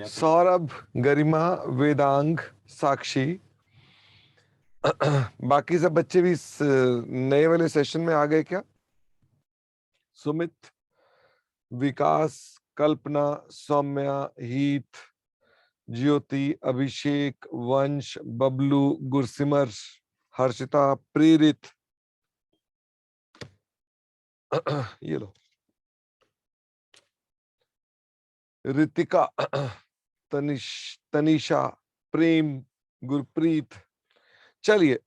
सौरभ, गरिमा, वेदांग, साक्षी, बाकी सब बच्चे भी इस नए वाले सेशन में आ गए क्या? सुमित, विकास, कल्पना, सौम्या, हीत, ज्योति, अभिषेक, वंश, बबलू, गुरसिमर, हर्षिता, प्रेरित, ये लो, रितिका, तनिषा, प्रेम, गुरप्रीत। चलिए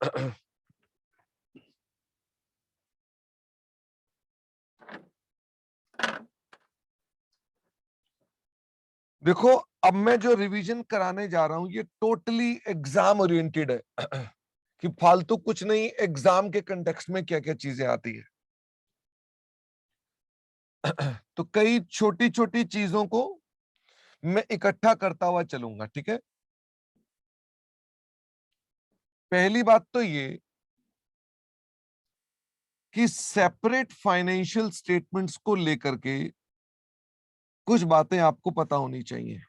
देखो, अब मैं जो रिवीजन कराने जा रहा हूं ये टोटली एग्जाम ओरिएंटेड है कि फालतू कुछ नहीं, एग्जाम के कंटेक्स्ट में क्या क्या चीजें आती है। तो कई छोटी छोटी चीजों को मैं इकट्ठा करता हुआ चलूंगा, ठीक है। पहली बात तो ये कि सेपरेट फाइनेंशियल स्टेटमेंट्स को लेकर के कुछ बातें आपको पता होनी चाहिए।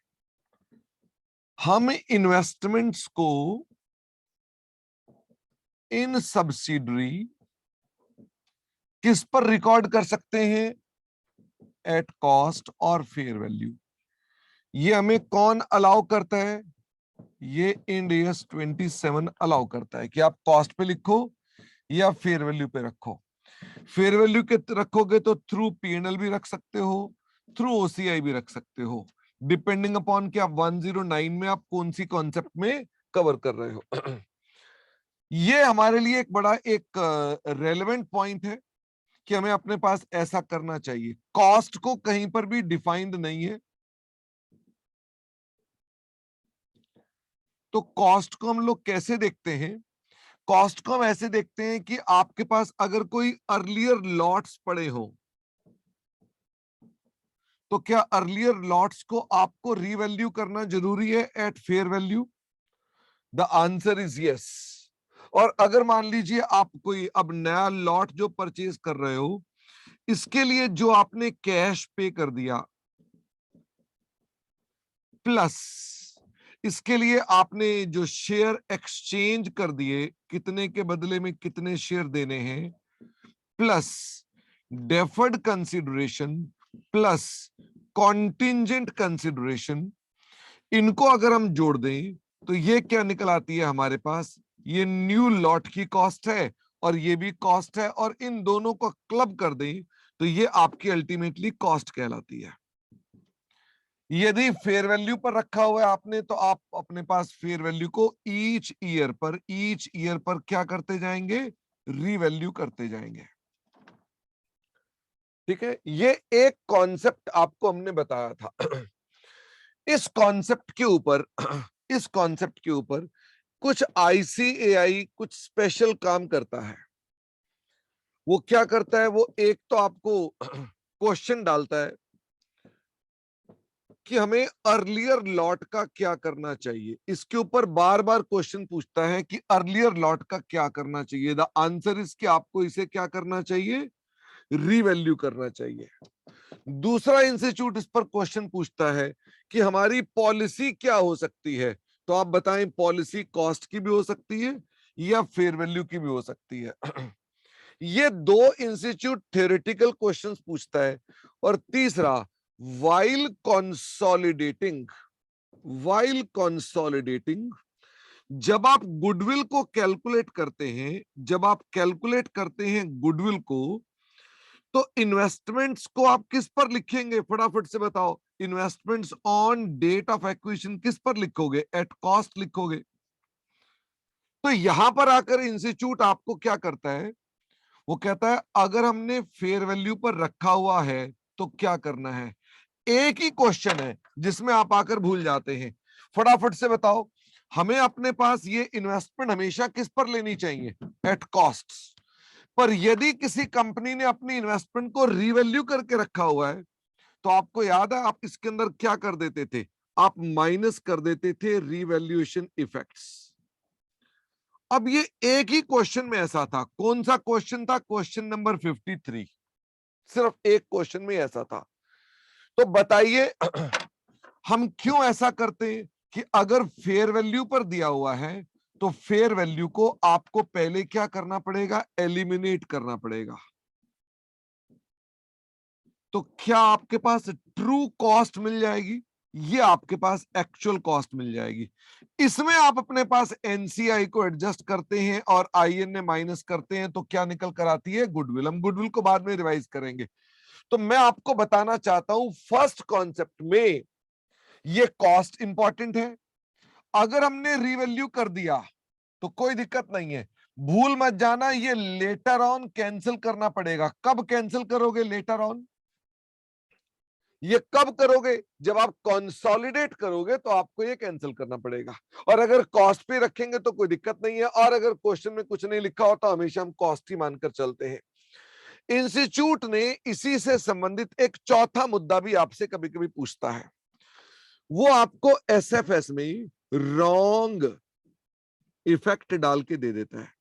हम इन्वेस्टमेंट्स को इन सब्सिडरी किस पर रिकॉर्ड कर सकते हैं? एट कॉस्ट और फेयर वैल्यू। ये हमें कौन अलाउ करता है? ये इंड AS 27 अलाउ करता है कि आप कॉस्ट पे लिखो या फेयर वैल्यू पे रखो। फेयर वैल्यू के रखोगे तो थ्रू P&L भी रख सकते हो, थ्रू OCI भी रख सकते हो, डिपेंडिंग अपॉन कि आप 109 में आप कौन सी कॉन्सेप्ट में कवर कर रहे हो। ये हमारे लिए एक बड़ा एक रेलेवेंट पॉइंट है कि हमें अपने पास ऐसा करना चाहिए। कॉस्ट को कहीं पर भी डिफाइंड नहीं है, तो कॉस्ट को हम लोग कैसे देखते हैं? कॉस्ट को हम ऐसे देखते हैं कि आपके पास अगर कोई अर्लियर लॉट्स पड़े हो तो क्या अर्लियर लॉट्स को आपको रीवैल्यू करना जरूरी है eight fair value? The answer is yes. और अगर मान लीजिए आप कोई अब नया लॉट जो परचेज कर रहे हो, इसके लिए जो आपने कैश पे कर दिया प्लस इसके लिए आपने जो शेयर एक्सचेंज कर दिए, कितने के बदले में कितने शेयर देने हैं, plus deferred consideration plus contingent consideration, इनको अगर हम जोड़ दें तो ये क्या निकल आती है हमारे पास? ये न्यू लॉट की कॉस्ट है और ये भी कॉस्ट है, और इन दोनों को क्लब कर दें तो ये आपकी अल्टीमेटली कॉस्ट कहलाती है। यदि फेयर वैल्यू पर रखा हुआ है आपने तो आप अपने पास फेयर वैल्यू को ईच ईयर पर क्या करते जाएंगे? रीवैल्यू करते जाएंगे। ठीक है, ये एक कॉन्सेप्ट आपको हमने बताया था। इस कॉन्सेप्ट के ऊपर इस कॉन्सेप्ट के ऊपर कुछ ICAI कुछ स्पेशल काम करता है। वो क्या करता है? वो एक तो आपको क्वेश्चन डालता है कि हमें अर्लियर लॉट का क्या करना चाहिए। इसके ऊपर बार बार क्वेश्चन पूछता है कि अर्लियर लॉट का क्या करना चाहिए। द आंसर इज कि आपको इसे क्या करना चाहिए? रीवैल्यू करना चाहिए। दूसरा इंस्टीट्यूट इस पर क्वेश्चन पूछता है कि हमारी पॉलिसी क्या हो सकती है, तो आप बताएं पॉलिसी कॉस्ट की भी हो सकती है या फेयर वैल्यू की भी हो सकती है। ये दो इंस्टीट्यूट थ्योरेटिकल क्वेश्चंस पूछता है। और तीसरा, वाइल कंसोलिडेटिंग, जब आप गुडविल को कैलकुलेट करते हैं, गुडविल को, तो इन्वेस्टमेंट्स को आप किस पर लिखेंगे? फटाफट से बताओ। Investments on date of acquisition किस पर लिखोगे? एट कॉस्ट लिखोगे। तो यहां पर आकर इंस्टीट्यूट आपको क्या करता है? वो कहता है अगर हमने फेयर वैल्यू पर रखा हुआ है तो क्या करना है। एक ही क्वेश्चन है जिसमें आप आकर भूल जाते हैं। फटाफट से बताओ, हमें अपने पास ये इन्वेस्टमेंट हमेशा किस पर लेनी चाहिए? At cost. पर यदि किसी कंपनी ने अपनी इन्वेस्टमेंट को रीवैल्यू करके रखा हुआ है तो आपको याद है आप इसके अंदर क्या कर देते थे? आप माइनस कर देते थे रीवैल्यूएशन इफेक्ट्स। अब ये एक ही क्वेश्चन में ऐसा था। कौन सा क्वेश्चन था? Question number 53। सिर्फ एक क्वेश्चन में ऐसा था। तो बताइए हम क्यों ऐसा करते हैं कि अगर फेयर वैल्यू पर दिया हुआ है तो फेयर वैल्यू को आपको पहले क्या करना पड़ेगा, एलिमिनेट करना पड़ेगा। तो क्या आपके पास ट्रू कॉस्ट मिल जाएगी, ये आपके पास एक्चुअल कॉस्ट मिल जाएगी। इसमें आप अपने पास एनसीआई को एडजस्ट करते हैं और आईएनए माइनस करते हैं तो क्या निकल कर आती है, गुडविल। हम गुडविल को बाद में रिवाइज करेंगे। तो मैं आपको बताना चाहता हूं फर्स्ट कॉन्सेप्ट में ये कॉस्ट इंपॉर्टेंट है। अगर हमने रीवैल्यू कर दिया तो कोई दिक्कत नहीं है, भूल मत जाना ये लेटर ऑन कैंसिल करना पड़ेगा। कब कैंसिल करोगे लेटर ऑन, ये कब करोगे, जब आप कंसोलिडेट करोगे तो आपको ये कैंसिल करना पड़ेगा। और अगर कॉस्ट पे रखेंगे तो कोई दिक्कत नहीं है, और अगर क्वेश्चन में कुछ नहीं लिखा होता हमेशा हम कॉस्ट ही मानकर चलते हैं। इंस्टीट्यूट ने इसी से संबंधित एक चौथा मुद्दा भी आपसे कभी कभी पूछता है, वो आपको एसएफएस में रॉन्ग इफेक्ट डाल के दे देता है।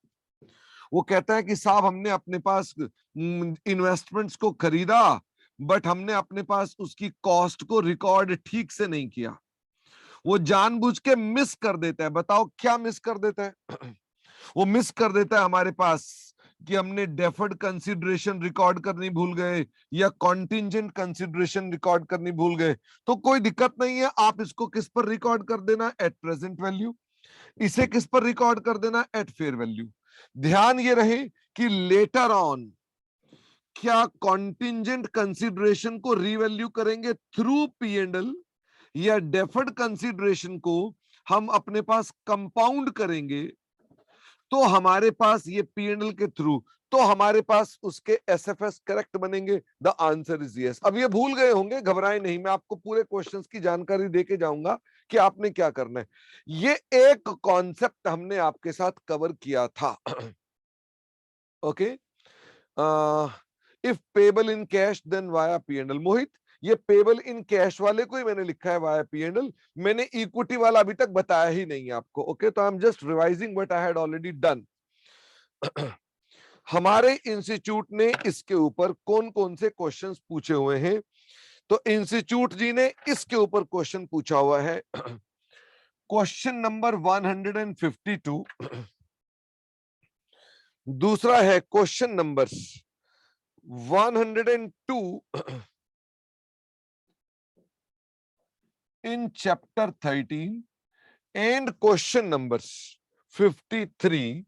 वो कहता है कि साहब हमने अपने पास इन्वेस्टमेंट्स को खरीदा बट हमने अपने पास उसकी कॉस्ट को रिकॉर्ड ठीक से नहीं किया। वो जानबूझ के मिस कर देता है। बताओ क्या मिस कर देता है? वो मिस कर देता है हमारे पास कि हमने डेफर्ड कंसिडरेशन रिकॉर्ड करनी भूल गए या कॉन्टिंजेंट कंसिडरेशन रिकॉर्ड करनी भूल गए। तो कोई दिक्कत नहीं है, आप इसको किस पर रिकॉर्ड कर देना, एट प्रेजेंट वैल्यू। इसे किस पर रिकॉर्ड कर देना, एट फेयर वैल्यू। ध्यान ये रहे कि लेटर ऑन क्या कॉन्टिंजेंट कंसिडरेशन को रीवैल्यू करेंगे थ्रू पी&एल या डेफर्ड कंसिडरेशन को हम अपने पास कंपाउंड करेंगे तो हमारे पास ये पी&एल के थ्रू, तो हमारे पास उसके एसएफएस करेक्ट बनेंगे। The answer is yes. अब ये भूल गए होंगे, घबराए नहीं, मैं आपको पूरे क्वेश्चंस की जानकारी देके जाऊंगा कि आपने क्या करना है। ये एक कॉन्सेप्ट हमने आपके साथ कवर किया था। Okay, if payable in cash then via P and L. Mohit, ये पेबल इन कैश वाले को ही मैंने लिखा है वाया पी&एल, मैंने इक्विटी वाला अभी तक बताया ही नहीं है आपको। ओके, तो I am just revising what I had already done. हमारे इंस्टीट्यूट ने इसके ऊपर कौन कौन से क्वेश्चंस पूछे हुए हैं, तो इंस्टीट्यूट जी ने इसके ऊपर क्वेश्चन पूछा हुआ है। क्वेश्चन नंबर 152, दूसरा है question number 102 in chapter 13 and question numbers 53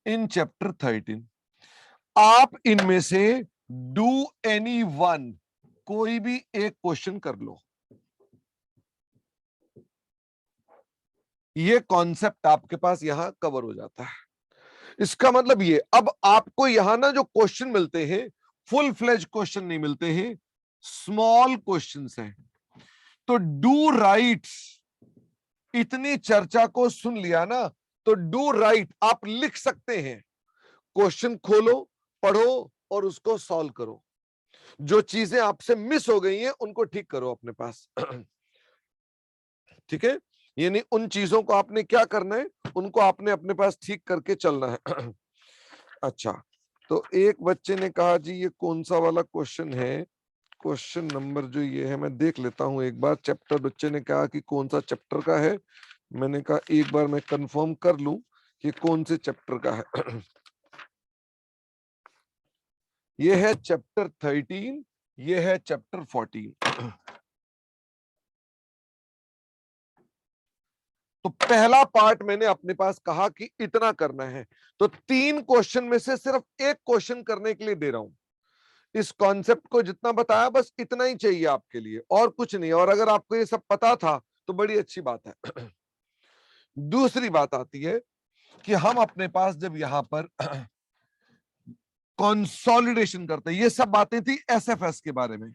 in chapter 13। आप इनमें से डू एनी वन, कोई भी एक क्वेश्चन कर लो। ये कॉन्सेप्ट आपके पास यहां कवर हो जाता है। इसका मतलब ये, अब आपको यहां ना जो क्वेश्चन मिलते हैं फुल फ्लेज क्वेश्चन नहीं मिलते हैं, स्मॉल क्वेश्चंस हैं। तो डू राइट, इतनी चर्चा को सुन लिया ना, तो डू राइट आप लिख सकते हैं। क्वेश्चन खोलो, पढ़ो और उसको सॉल्व करो। जो चीजें आपसे मिस हो गई हैं उनको ठीक करो अपने पास। ठीक है, यानी उन चीजों को आपने क्या करना है, उनको आपने अपने पास ठीक करके चलना है। अच्छा, तो एक बच्चे ने कहा जी ये कौन सा वाला क्वेश्चन है, क्वेश्चन नंबर जो ये है मैं देख लेता हूं एक बार। चैप्टर बच्चे ने कहा कि कौन सा चैप्टर का है, मैंने कहा एक बार मैं कंफर्म कर लूं कि कौन से चैप्टर का है। ये है चैप्टर 13, ये है चैप्टर 14। तो पहला पार्ट मैंने अपने पास कहा कि इतना करना है, तो 3 क्वेश्चन में से सिर्फ एक क्वेश्चन करने के लिए दे रहा हूं। इस कॉन्सेप्ट को जितना बताया बस इतना ही चाहिए आपके लिए, और कुछ नहीं। और अगर आपको ये सब पता था तो बड़ी अच्छी बात है। दूसरी बात आती है कि हम अपने पास जब यहां पर कंसोलिडेशन करते हैं, ये सब बातें थी एसएफएस के बारे में,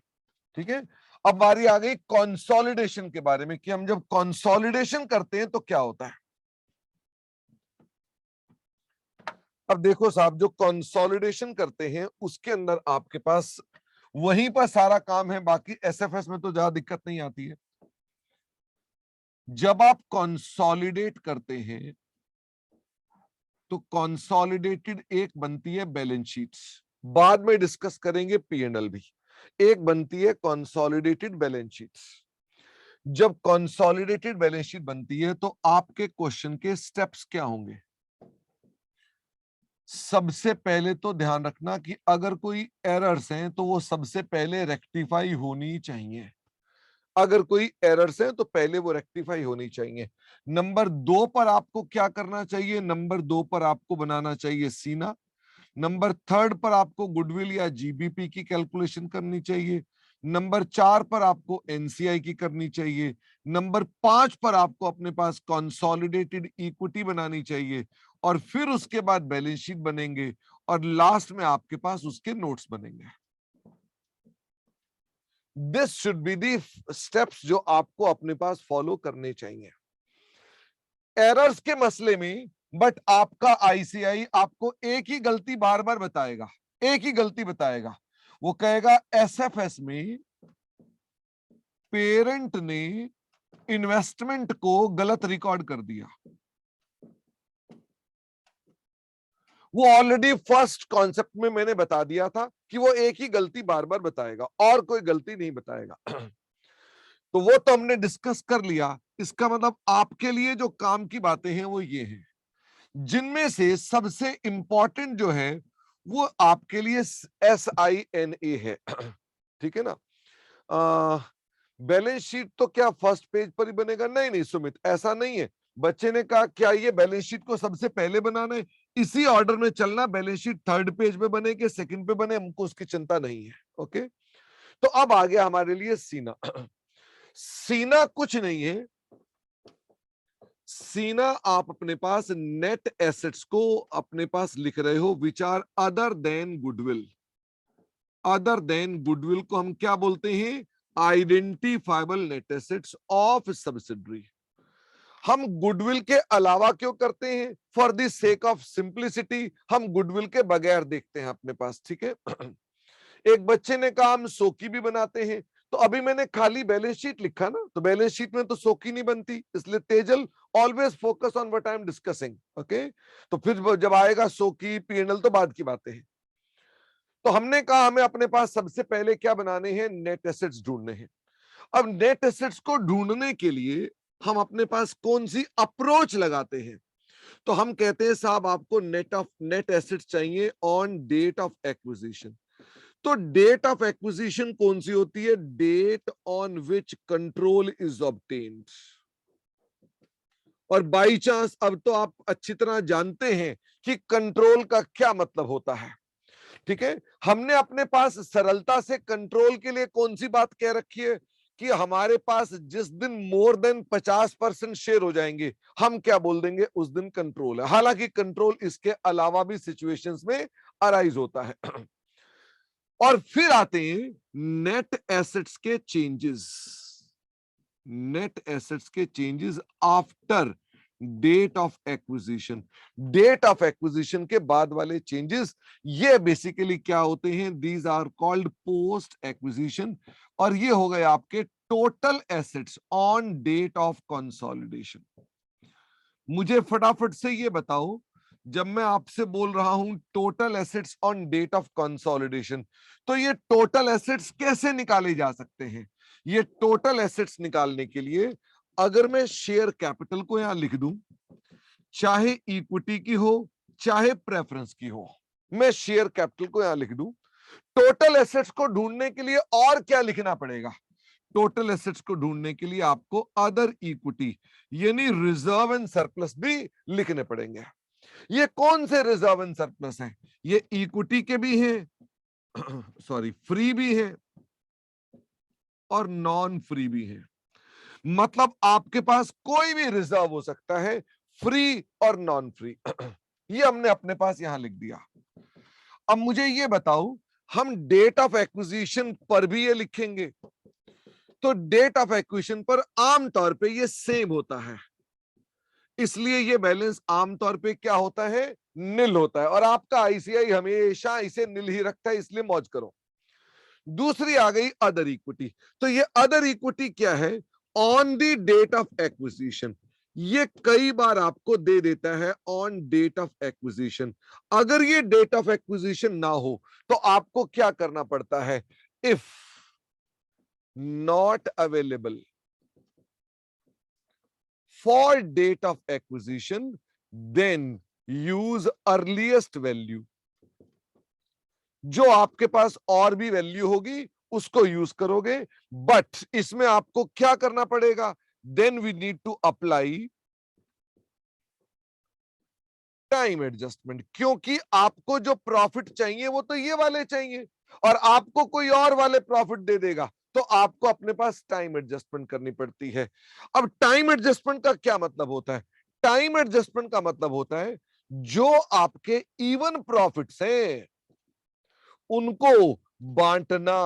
ठीक है। अब बारी आ गई कंसोलिडेशन के बारे में कि हम जब कंसोलिडेशन करते हैं तो क्या होता है। अब देखो साहब, जो कंसोलिडेशन करते हैं उसके अंदर आपके पास वहीं पर सारा काम है, बाकी एसएफएस में तो ज्यादा दिक्कत नहीं आती है। जब आप कंसोलिडेट करते हैं तो कंसोलिडेटेड एक बनती है बैलेंस शीट्स, बाद में डिस्कस करेंगे पी&एल भी। एक बनती है कंसोलिडेटेड बैलेंस शीट। जब कंसोलिडेटेड बैलेंस शीट बनती है तो आपके क्वेश्चन के स्टेप्स क्या होंगे? सबसे पहले तो ध्यान रखना कि अगर कोई एरर्स हैं तो वो सबसे पहले रेक्टिफाई होनी चाहिए। अगर कोई एरर्स है तो पहले वो रेक्टिफाई होनी चाहिए। नंबर 2 पर आपको क्या करना चाहिए? नंबर 2 पर आपको बनाना चाहिए सीना। नंबर 3 पर आपको गुडविल या जीबीपी की कैलकुलेशन करनी चाहिए। नंबर 4 पर आपको एनसीआई की करनी चाहिए। नंबर 5 पर आपको अपने पास कंसोलिडेटेड इक्विटी बनानी चाहिए और फिर उसके बाद बैलेंस शीट बनेंगे और लास्ट में आपके पास उसके नोट्स बनेंगे। This should be the steps जो आपको अपने पास फॉलो करने चाहिए एरर्स के मसले में। बट आपका आईसीआई आपको एक ही गलती बार बार बताएगा, एक ही गलती बताएगा। वो कहेगा एसएफएस में पेरेंट ने इन्वेस्टमेंट को गलत रिकॉर्ड कर दिया। वो ऑलरेडी फर्स्ट कॉन्सेप्ट में मैंने बता दिया था कि वो एक ही गलती बार बार बताएगा और कोई गलती नहीं बताएगा। तो वो तो हमने डिस्कस कर लिया। इसका मतलब आपके लिए जो काम की बातें हैं वो ये हैं, जिनमें से सबसे इंपॉर्टेंट जो है वो आपके लिए SINA है। ठीक है ना? बैलेंस शीट तो क्या फर्स्ट पेज पर ही बनेगा? नहीं नहीं सुमित, ऐसा नहीं है। बच्चे ने कहा क्या ये बैलेंस शीट को सबसे पहले बनाना है? इसी ऑर्डर में चलना, बैलेंस शीट थर्ड पेज पे बने कि सेकंड पे बने, हमको उसकी चिंता नहीं है। ओके, तो अब आ गया हमारे लिए सीना। सीना कुछ नहीं है। सीना आप अपने पास नेट एसेट्स को अपने पास लिख रहे हो which are other than goodwill. Other than goodwill को हम क्या बोलते हैं? Identifiable net assets of subsidiary. हम गुडविल के अलावा क्यों करते हैं? For the sake of simplicity हम गुडविल के बगैर देखते हैं अपने पास। ठीक है। एक बच्चे ने कहा हम सोकी भी बनाते हैं, तो अभी मैंने खाली बैलेंस शीट लिखा ना, तो बैलेंस शीट में तो सोकी नहीं बनती, इसलिए Tejal always focus on what I am discussing. Okay, तो फिर जब आएगा सोकी पीएनएल तो बाद की बातें हैं। तो हमने कहा हमें अपने पास सबसे पहले क्या बनाने हैं? नेट एसेट्स ढूंढने हैं। अब नेट एसेट्स को ढूंढने के लिए हम अपने पास कौन सी अप्रोच लगाते हैं? तो हम कहते हैं साहब आपको नेट एसेट्स चाहिए ऑन डेट ऑफ एक्विजिशन। तो डेट ऑफ एक्विजिशन कौन सी होती है? Date on which control is obtained. और बाई चांस अब तो आप अच्छी तरह जानते हैं कि कंट्रोल का क्या मतलब होता है। ठीक है, हमने अपने पास सरलता से कंट्रोल के लिए कौन सी बात कह रखी है कि हमारे पास जिस दिन मोर देन 50% शेयर हो जाएंगे हम क्या बोल देंगे? उस दिन कंट्रोल है। हालांकि कंट्रोल इसके अलावा भी सिचुएशंस में अराइज होता है। और फिर आते हैं नेट एसेट्स के चेंजेस। नेट एसेट्स के changes after date of acquisition. Date of acquisition के बाद वाले चेंजेस ये बेसिकली क्या होते हैं? These are called post acquisition. और ये हो गए आपके total assets on date of consolidation. मुझे फटाफट से ये बताओ, जब मैं आपसे बोल रहा हूं total assets on date of consolidation, तो ये टोटल एसेट्स कैसे निकाले जा सकते हैं? ये टोटल एसेट्स निकालने के लिए अगर मैं शेयर कैपिटल को यहां लिख दूं, चाहे इक्विटी की हो चाहे प्रेफरेंस की हो, मैं शेयर कैपिटल को यहां लिख दूं, टोटल एसेट्स को ढूंढने के लिए और क्या लिखना पड़ेगा? टोटल एसेट्स को ढूंढने के लिए आपको अदर इक्विटी यानी रिजर्व एंड सरप्लस भी लिखने पड़ेंगे। ये कौन से रिजर्व एंड सरप्लस हैं? ये इक्विटी के भी हैं, सॉरी फ्री भी हैं और नॉन फ्री भी हैं। मतलब आपके पास कोई भी रिजर्व हो सकता है, फ्री और नॉन फ्री। ये हमने अपने पास यहां लिख दिया। अब मुझे ये बताओ, हम डेट ऑफ एक्विजिशन पर भी ये लिखेंगे? तो डेट ऑफ एक्विजिशन पर आमतौर पे ये सेम होता है, इसलिए ये बैलेंस आमतौर पे क्या होता है? नील होता है। और आपका आईसीआई हमेशा इसे नील ही रखता है, इसलिए मौज करो। दूसरी आ गई अदर इक्विटी। तो ये अदर इक्विटी क्या है? On the date of acquisition. ये कई बार आपको दे देता है ऑन डेट ऑफ एक्विजिशन। अगर ये डेट ऑफ एक्विजिशन ना हो तो आपको क्या करना पड़ता है? If not available for date of acquisition then use earliest value. जो आपके पास और भी वैल्यू होगी उसको यूज करोगे, बट इसमें आपको क्या करना पड़ेगा, then we need to apply time adjustment, क्योंकि आपको जो प्रॉफिट चाहिए वो तो ये वाले चाहिए और आपको कोई और वाले प्रॉफिट दे देगा, तो आपको अपने पास टाइम एडजस्टमेंट करनी पड़ती है। अब टाइम एडजस्टमेंट का क्या मतलब होता है? टाइम एडजस्टमेंट का मतलब होता है जो आपके इवन प्रॉफिट्स हैं उनको बांटना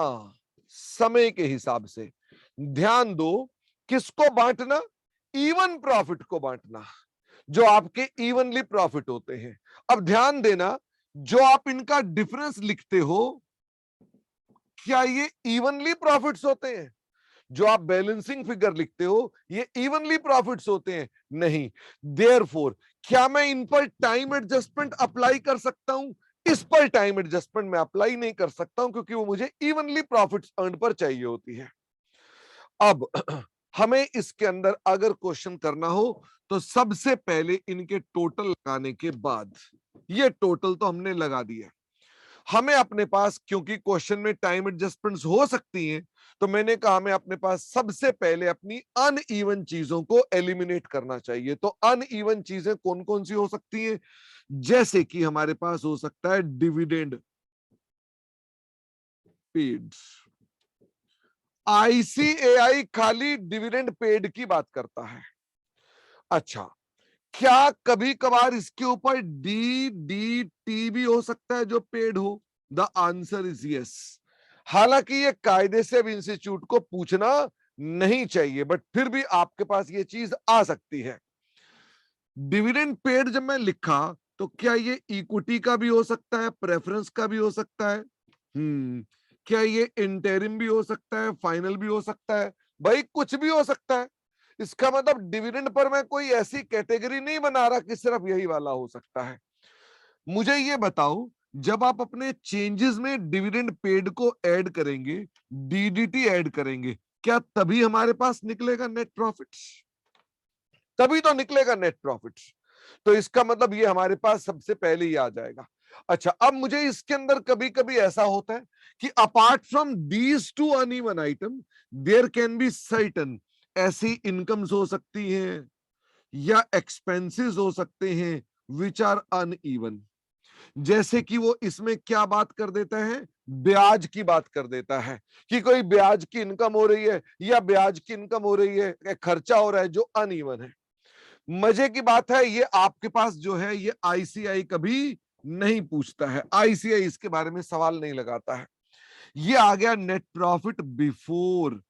समय के हिसाब से। ध्यान दो, किसको बांटना? इवन प्रॉफिट को बांटना, जो आपके इवनली प्रॉफिट होते हैं। अब ध्यान देना, जो आप इनका डिफरेंस लिखते हो क्या ये इवनली प्रॉफिट्स होते हैं? जो आप बैलेंसिंग फिगर लिखते हो ये इवनली प्रॉफिट्स होते हैं? नहीं। देयरफॉर क्या मैं इन पर टाइम एडजस्टमेंट अप्लाई कर सकता हूं? इस पर टाइम एडजस्टमेंट मैं अप्लाई नहीं कर सकता हूं, क्योंकि वो मुझे इवनली प्रॉफिट्स अर्न पर चाहिए होती है। अब हमें इसके अंदर अगर क्वेश्चन करना हो तो सबसे पहले इनके टोटल लगाने के बाद, ये टोटल तो हमने लगा दिया, हमें अपने पास क्योंकि क्वेश्चन में टाइम एडजस्टमेंट्स हो सकती हैं, तो मैंने कहा हमें अपने पास सबसे पहले अपनी अनइवन चीजों को एलिमिनेट करना चाहिए। तो अनइवन चीजें कौन कौन सी हो सकती हैं? जैसे कि हमारे पास हो सकता है डिविडेंड पेड। आईसीएआई खाली डिविडेंड पेड की बात करता है। अच्छा, क्या कभी कभार इसके ऊपर डीडीटी भी हो सकता है जो पेड हो? The answer is yes. हालांकि ये कायदे से अब इंस्टीट्यूट को पूछना नहीं चाहिए, बट फिर भी आपके पास ये चीज आ सकती है। डिविडेंड पेड जब मैं लिखा तो क्या ये इक्विटी का भी हो सकता है, प्रेफरेंस का भी हो सकता है, क्या ये इंटरिम भी हो सकता है, फाइनल भी हो सकता है? भाई कुछ भी हो सकता है। इसका मतलब डिविडेंड पर मैं कोई ऐसी कैटेगरी नहीं बना रहा कि सिर्फ यही वाला हो सकता है। मुझे ये बताओ, जब आप अपने चेंजेस में डिविडेंड पेड को ऐड करेंगे, डीडीटी ऐड करेंगे, क्या तभी हमारे पास निकलेगा नेट प्रॉफिट्स? तभी तो निकलेगा नेट प्रॉफिट्स। तो इसका मतलब ये हमारे पास सबसे पहले ही आ जाएगा। अच्छा, अब मुझे इसके अंदर कभी कभी ऐसा होता है कि apart from these two uneven item there can be certain, ऐसी इनकम्स हो सकती हैं या एक्सपेंसेस हो सकते हैं विच आर अनइवन। जैसे कि वो इसमें क्या बात कर देता है? ब्याज की बात कर देता है कि कोई ब्याज की इनकम हो रही है या ब्याज की इनकम हो रही है, खर्चा हो रहा है जो अनइवन है। मजे की बात है, ये आपके पास जो है ये आईसीआई कभी नहीं पूछता है, आईसीआई इसके बारे में सवाल नहीं लगाता है। ये आ गया net profit before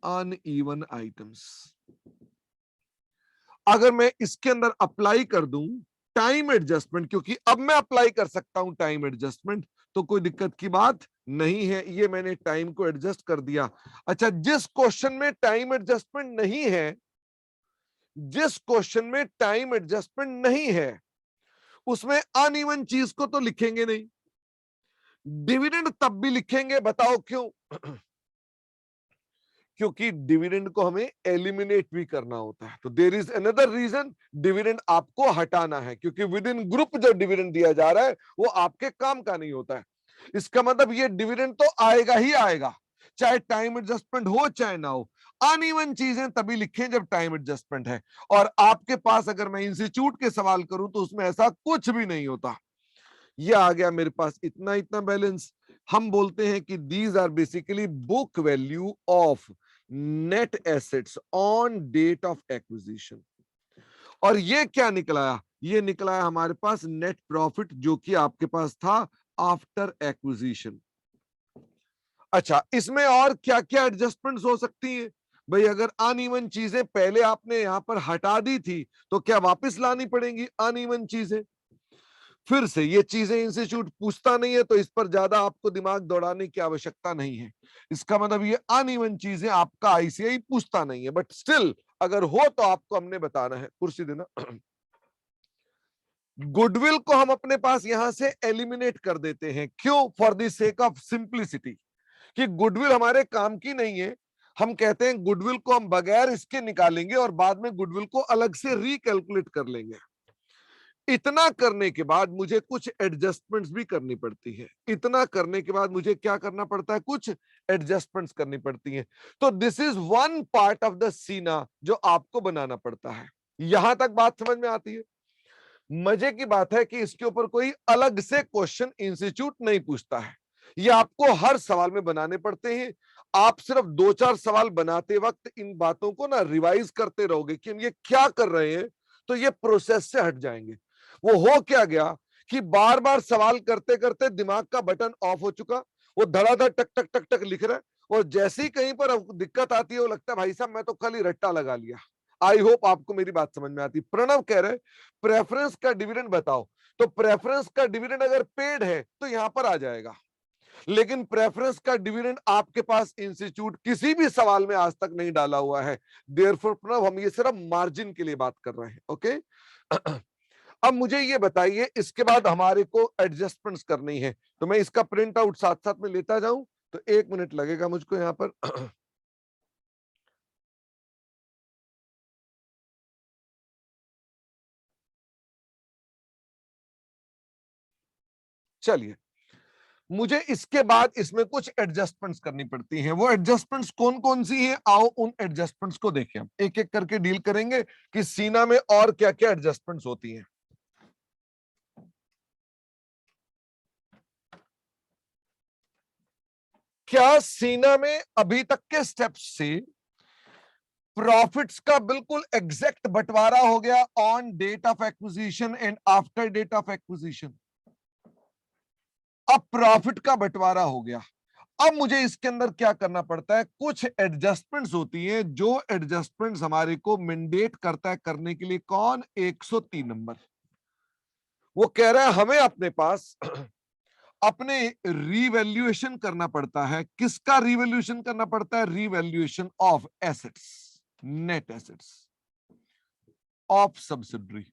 uneven items. अगर मैं इसके अंदर अप्लाई कर दूं टाइम एडजस्टमेंट, क्योंकि अब मैं अप्लाई कर सकता हूं टाइम एडजस्टमेंट, तो कोई दिक्कत की बात नहीं है, ये मैंने टाइम को एडजस्ट कर दिया। अच्छा, जिस क्वेश्चन में टाइम एडजस्टमेंट नहीं है, जिस क्वेश्चन में टाइम एडजस्टमेंट नहीं है उसमें अनइवन चीज को तो लिखेंगे नहीं, डिविडेंड तब भी लिखेंगे, बताओ क्यों? क्योंकि डिविडेंड को हमें एलिमिनेट भी करना होता है, तो there is another reason, dividend आपको हटाना है, क्योंकि विद इन ग्रुप जो डिविडेंड दिया जा रहा है वो आपके काम का नहीं होता है। इसका मतलब ये डिविडेंड तो आएगा ही आएगा, चाहे टाइम एडजस्टमेंट हो चाहे ना हो। अनइवन चीजें तभी लिखें जब टाइम एडजस्टमेंट है, और आपके पास अगर मैं इंस्टीट्यूट के सवाल करूं तो उसमें ऐसा कुछ भी नहीं होता। ये आ गया मेरे पास इतना इतना बैलेंस। हम बोलते हैं कि these are basically book value of net assets on date of acquisition. और ये क्या निकलाया? ये निकलाया हमारे पास नेट प्रॉफिट जो कि आपके पास था आफ्टर एक्विजिशन। अच्छा, इसमें और क्या क्या एडजस्टमेंट्स हो सकती हैं? भाई अगर अनइवन चीजें पहले आपने यहां पर हटा दी थी तो क्या वापस लानी पड़ेंगी अनइवन चीजें? फिर से ये चीजें इंस्टीट्यूट पूछता नहीं है, तो इस पर ज्यादा आपको दिमाग दौड़ाने की आवश्यकता नहीं है। इसका मतलब ये अनइवन चीजें आपका आईसीआई पूछता नहीं है, बट स्टिल अगर हो तो आपको हमने बताना है। कुर्सी देना। गुडविल को हम अपने पास यहां से एलिमिनेट कर देते हैं, क्यों? For the sake of simplicity, कि गुडविल हमारे काम की नहीं है, हम कहते हैं गुडविल को हम बगैर इसके निकालेंगे और बाद में गुडविल को अलग से रिकैलकुलेट कर लेंगे। इतना करने के बाद मुझे कुछ एडजस्टमेंट्स भी करनी पड़ती है। इतना करने के बाद मुझे क्या करना पड़ता है, कुछ एडजस्टमेंट्स करनी पड़ती हैं। तो this is one part of the सीना जो आपको बनाना पड़ता है। यहां तक बात समझ में आती है। मजे की बात है कि इसके ऊपर कोई अलग से क्वेश्चन इंस्टीट्यूट नहीं पूछता है, ये आपको हर सवाल में बनाने पड़ते हैं। आप सिर्फ 2-4 सवाल बनाते वक्त इन बातों को ना रिवाइज करते रहोगे कि हम ये क्या कर रहे हैं, तो ये प्रोसेस से हट जाएंगे। वो हो क्या गया कि बार बार सवाल करते करते दिमाग का बटन ऑफ हो चुका, वो धड़ाधड़ टक टक टक टक लिख रहा है, और जैसे ही कहीं पर दिक्कत आती है वो लगता है भाई साहब मैं तो कल ही रट्टा लगा लिया। आई होप आपको मेरी बात समझ में आती। प्रणव कह रहे प्रेफरेंस का डिविडेंड बताओ, तो प्रेफरेंस का डिविडेंड अगर पेड है तो यहां पर आ जाएगा, लेकिन प्रेफरेंस का डिविडेंड आपके पास इंस्टीट्यूट किसी भी सवाल में आज तक नहीं डाला हुआ है। देयरफॉर प्रणव हम ये सिर्फ मार्जिन के लिए बात कर रहे हैं। ओके अब मुझे ये बताइए, इसके बाद हमारे को एडजस्टमेंट्स करनी है, तो मैं इसका प्रिंट आउट साथ साथ में लेता जाऊं तो 1 मिनट लगेगा मुझको यहां पर। चलिए, मुझे इसके बाद इसमें कुछ एडजस्टमेंट्स करनी पड़ती हैं। वो एडजस्टमेंट्स कौन कौन सी हैं, आओ उन एडजस्टमेंट्स को देखें। हम एक एक करके डील करेंगे कि सीना में और क्या क्या एडजस्टमेंट्स होती हैं। क्या सीना में अभी तक के स्टेप्स से प्रॉफिट्स का बिल्कुल एग्जैक्ट बंटवारा हो गया on date of acquisition and after date of acquisition? अब प्रॉफिट का बंटवारा हो गया। अब मुझे इसके अंदर क्या करना पड़ता है, कुछ एडजस्टमेंट्स होती हैं, जो एडजस्टमेंट्स हमारे को मैंडेट करता है करने के लिए कौन, 103 नंबर। वो कह रहा है हमें अपने पास अपने रीवैल्यूएशन करना पड़ता है। किसका रीवैल्यूएशन करना पड़ता है, revaluation of assets, net assets of subsidiary,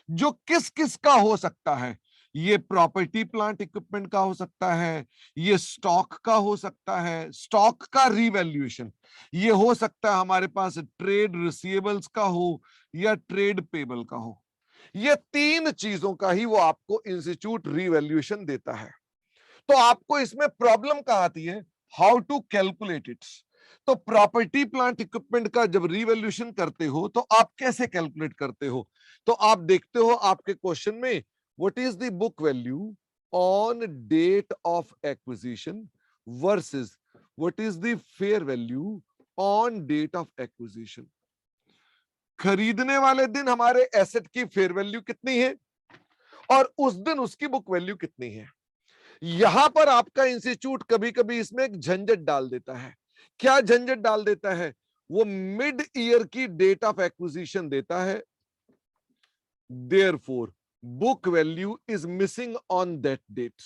जो किस किस का हो सकता है। ये प्रॉपर्टी प्लांट इक्विपमेंट का हो सकता है, ये स्टॉक का हो सकता है, स्टॉक का रीवैल्यूएशन, ये हो सकता है हमारे पास ट्रेड रिसीवेबल्स का हो या ट्रेड पेबल का हो। ये 3 चीजों का ही वो आपको इंस्टीट्यूट रीवैल्यूएशन देता है। तो आपको इसमें प्रॉब्लम कहां आती है, हाउ टू कैलकुलेट इट। तो प्रॉपर्टी प्लांट इक्विपमेंट का जब रीवैल्यूएशन करते हो तो आप कैसे कैलकुलेट करते हो, तो आप देखते हो आपके क्वेश्चन में what is the book value on date of acquisition versus what is the fair value on date of acquisition. खरीदने वाले दिन हमारे एसेट की फेयर वैल्यू कितनी है और उस दिन उसकी बुक वैल्यू कितनी है। यहां पर आपका इंस्टीट्यूट कभी कभी इसमें एक झंझट डाल देता है। क्या झंझट डाल देता है, वो मिड ईयर की डेट ऑफ एक्विजिशन देता है, therefore book value is missing on that date.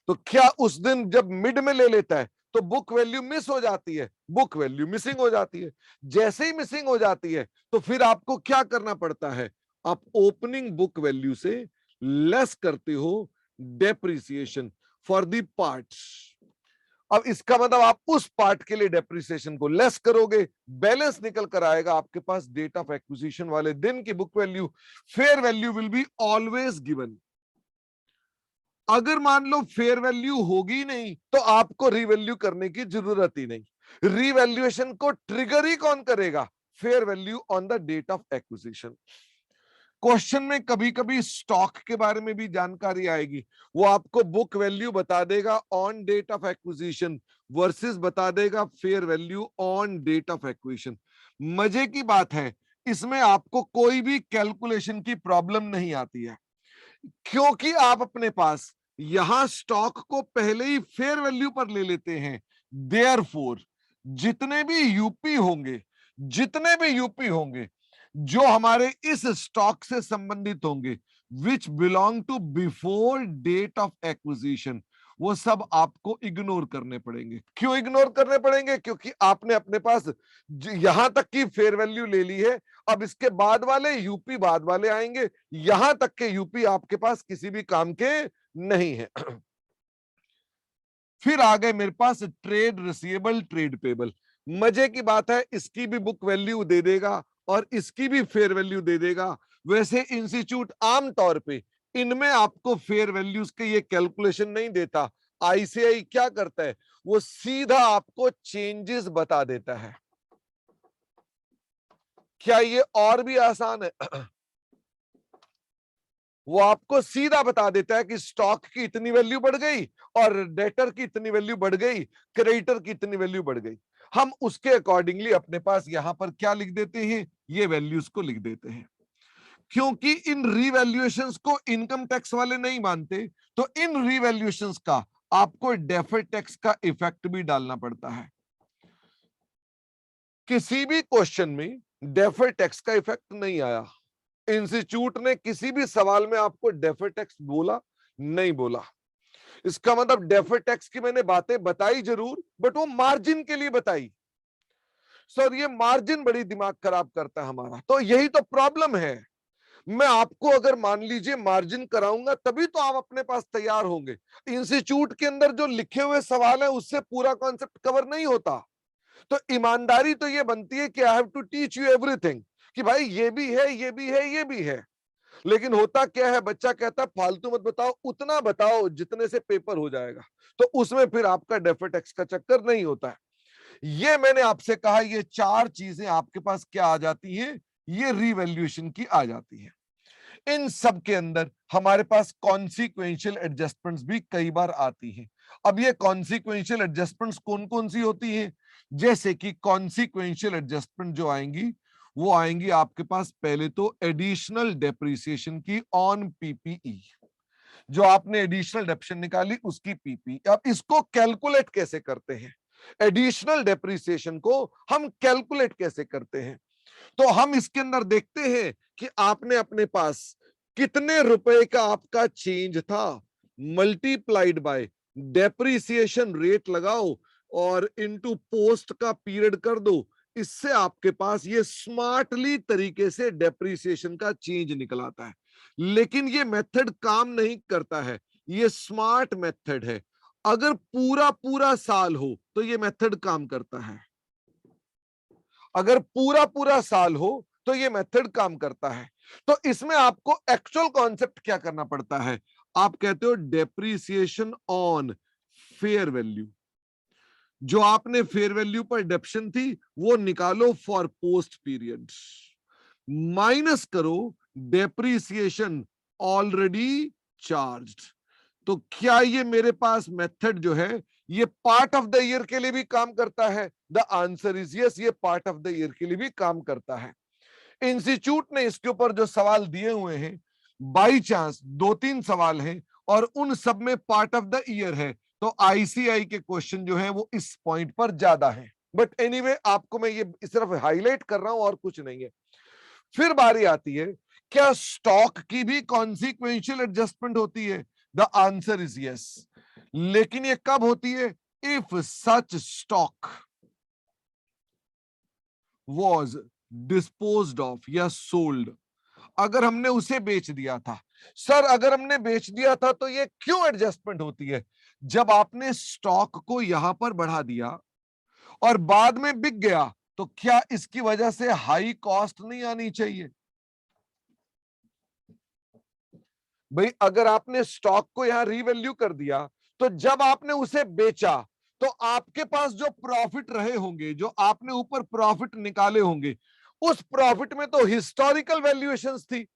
तो क्या उस दिन जब मिड में ले लेता है तो बुक वैल्यू मिस हो जाती है, बुक वैल्यू मिसिंग हो जाती है। जैसे ही मिसिंग हो जाती है तो फिर आपको क्या करना पड़ता है, आप ओपनिंग बुक वैल्यू से लेस करते हो डेप्रिसिएशन फॉर द पार्ट्स। अब इसका मतलब आप उस पार्ट के लिए डेप्रिसिएशन को लेस करोगे, बैलेंस निकल कर आएगा आपके पास डेट ऑफ एक्विजिशन वाले दिन की book value. Fair value will be always given. अगर मान लो फेयर वैल्यू होगी नहीं तो आपको रीवैल्यू करने की जरूरत ही नहीं। रीवैल्यूएशन को ट्रिगर ही कौन करेगा, fair value on the date of acquisition. Question में कभी कभी स्टॉक के बारे में भी जानकारी आएगी, वो आपको बुक वैल्यू बता देगा on date of acquisition versus बता देगा fair value on date of acquisition. मजे की बात है इसमें आपको कोई भी कैलकुलेशन की प्रॉब्लम नहीं आती है, क्योंकि आप अपने पास यहां स्टॉक को पहले ही फेयर वैल्यू पर ले लेते हैं। देयरफॉर जितने भी यूपी होंगे, जितने भी यूपी होंगे जो हमारे इस स्टॉक से संबंधित होंगे, which belong to before date of acquisition, वो सब आपको इग्नोर करने पड़ेंगे। क्यों इग्नोर करने पड़ेंगे, क्योंकि आपने अपने पास यहां तक की फेयर वैल्यू ले ली है। अब इसके बाद वाले यूपी बाद वाले आएंगे, यहां तक के यूपी आपके पास किसी भी काम के नहीं है। फिर आ गए मेरे पास ट्रेड रिसीवेबल, ट्रेड पेबल। मजे की बात है, इसकी भी बुक वैल्यू दे देगा और इसकी भी फेयर वैल्यू दे देगा। वैसे इंस्टीट्यूट आमतौर पे इनमें आपको फेयर वैल्यूज के ये कैलकुलेशन नहीं देता। आईसीआई क्या करता है, वो सीधा आपको चेंजेस बता देता है। क्या ये और भी आसान है? वो आपको सीधा बता देता है कि स्टॉक की इतनी वैल्यू बढ़ गई और डेटर की इतनी वैल्यू बढ़ गई, क्रेडिटर की इतनी वैल्यू बढ़ गई। हम उसके अकॉर्डिंगली अपने पास यहां पर क्या लिख देते हैं, ये वैल्यूज को लिख देते हैं। क्योंकि इन रिवैल्यूएशंस को इनकम टैक्स वाले नहीं मानते, तो इन रिवैल्यूएशंस का आपको डेफर्ड टैक्स का इफेक्ट भी डालना पड़ता है। किसी भी क्वेश्चन में डेफर्ड टैक्स का इफेक्ट नहीं आया। इंस्टीट्यूट ने किसी भी सवाल में आपको डेफर्ड टैक्स बोला नहीं बोला। इसका मतलब डेफर्ड टैक्स की मैंने बातें बताई जरूर, बट वो मार्जिन के लिए बताई। सर ये मार्जिन बड़ी दिमाग खराब करता है हमारा, तो यही तो प्रॉब्लम है। मैं आपको अगर मान लीजिए मार्जिन कराऊंगा तभी तो आप अपने पास तैयार होंगे। इंस्टीट्यूट के अंदर जो लिखे हुए सवाल है उससे पूरा कॉन्सेप्ट कवर नहीं होता। तो ईमानदारी तो ये बनती है कि I have to teach you everything, कि भाई ये भी है, ये भी है, ये भी है। लेकिन होता क्या है, बच्चा कहता है फालतू मत बताओ, उतना बताओ जितने से पेपर हो जाएगा। तो उसमें फिर आपका डेफर्ड टैक्स का चक्कर नहीं होता है। ये मैंने आपसे कहा, ये चार चीजें आपके पास क्या आ जाती हैं, ये रिवैल्यूएशन की आ जाती है। इन सब के अंदर हमारे पास कॉन्सिक्वेंशियल एडजस्टमेंट्स भी कई बार आती हैं। अब ये कॉन्सिक्वेंशियल एडजस्टमेंट्स कौन कौन सी होती हैं? जैसे कि कॉन्सिक्वेंशियल एडजस्टमेंट जो आएंगी, वो आएंगी आपके पास पहले तो एडिशनल डेप्रिसिएशन की ऑन पीपीई। जो आपने एडिशनल डेप्रिसिएशन निकाली उसकी पीपी। अब इसको कैलकुलेट कैसे करते हैं, एडिशनल डेप्रिसिएशन को हम कैलकुलेट कैसे करते हैं? तो हम इसके अंदर देखते हैं कि आपने अपने पास कितने रुपए का आपका चेंज था, मल्टीप्लाइड बाय डेप्रिसिएशन रेट लगाओ और इनटू पोस्ट का पीरियड कर दो। इससे आपके पास ये स्मार्टली तरीके से डेप्रिसिएशन का चेंज निकल आता है। लेकिन ये मेथड काम नहीं करता है, ये स्मार्ट मेथड है। अगर पूरा पूरा साल हो तो ये मेथड काम करता है। अगर पूरा पूरा साल हो तो ये मेथड काम करता है। तो इसमें आपको एक्चुअल कॉन्सेप्ट क्या करना पड़ता है, आप कहते हो डेप्रिसिएशन ऑन फेयर वैल्यू। जो आपने फेयर वैल्यू पर डेप्शन थी वो निकालो फॉर पोस्ट पीरियड, माइनस करो डेप्रिसिएशन ऑलरेडी चार्ज्ड। तो क्या ये मेरे पास मेथड जो है ये पार्ट ऑफ द ईयर के लिए भी काम करता है? द आंसर इज यस, ये पार्ट ऑफ द ईयर के लिए भी काम करता है। इंस्टीट्यूट ने इसके ऊपर जो सवाल दिए हुए हैं, बाई चांस 2-3 सवाल हैं और उन सब में पार्ट ऑफ द ईयर है, तो आईसीआई के क्वेश्चन जो है वो इस पॉइंट पर ज्यादा है। बट एनीवे आपको मैं ये सिर्फ हाईलाइट कर रहा हूं और कुछ नहीं है। फिर बारी आती है, क्या स्टॉक की भी कॉन्सिक्वेंशियल एडजस्टमेंट होती है? The answer is yes. लेकिन ये कब होती है? If such stock was disposed of या सोल्ड। अगर हमने उसे बेच दिया था। सर अगर हमने बेच दिया था तो ये क्यों एडजस्टमेंट होती है? जब आपने स्टॉक को यहां पर बढ़ा दिया और बाद में बिक गया, तो क्या इसकी वजह से हाई कॉस्ट नहीं आनी चाहिए? भाई अगर आपने स्टॉक को यहां रीवैल्यू कर दिया, तो जब आपने उसे बेचा तो आपके पास जो प्रॉफिट रहे होंगे, जो आपने ऊपर प्रॉफिट निकाले होंगे, उस प्रॉफिट में तो हिस्टोरिकल वैल्यूएशंस थी,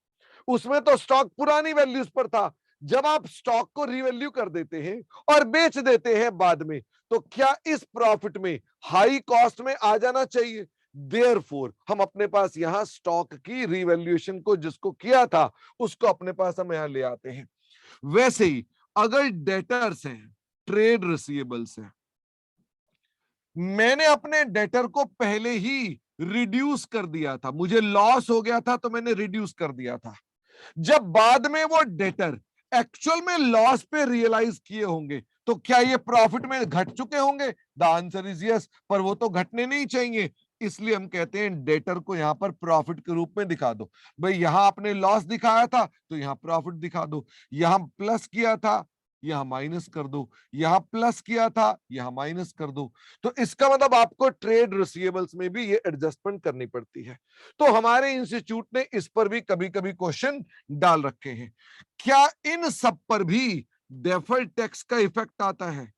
उसमें तो स्टॉक पुरानी वैल्यूज पर था। जब आप स्टॉक को रीवैल्यू कर देते हैं और बेच देते हैं बाद में, तो क्या इस प्रॉफिट में हाई कॉस्ट में आ जाना चाहिए? देयरफॉर हम अपने पास यहां स्टॉक की रीवैल्यूएशन को जिसको किया था उसको अपने पास हम यहां ले आते हैं। वैसे ही अगर डेटर्स हैं, ट्रेड रिसीवेबल्स हैं, मैंने अपने डेटर को पहले ही रिड्यूस कर दिया था, मुझे लॉस हो गया था तो मैंने रिड्यूस कर दिया था। जब बाद में वो डेटर एक्चुअल में लॉस पे रियलाइज किए होंगे, तो क्या ये प्रॉफिट में घट चुके होंगे? द आंसर इज यस, पर वो तो घटने नहीं चाहिए। इसलिए हम कहते हैं डेटर को यहां पर प्रॉफिट के रूप में दिखा दो। भाई यहां आपने लॉस दिखाया था तो यहां प्रॉफिट दिखा दो, यहां प्लस किया था यहां माइनस कर दो, यहां प्लस किया था यहां माइनस कर दो। तो इसका मतलब आपको ट्रेड रिसीवेबल्स में भी ये एडजस्टमेंट करनी पड़ती है। तो हमारे इंस्टीट्यूट ने इस पर भी कभी कभी क्वेश्चन डाल रखे हैं। क्या इन सब पर भी डेफर्ड टैक्स का इफेक्ट आता है?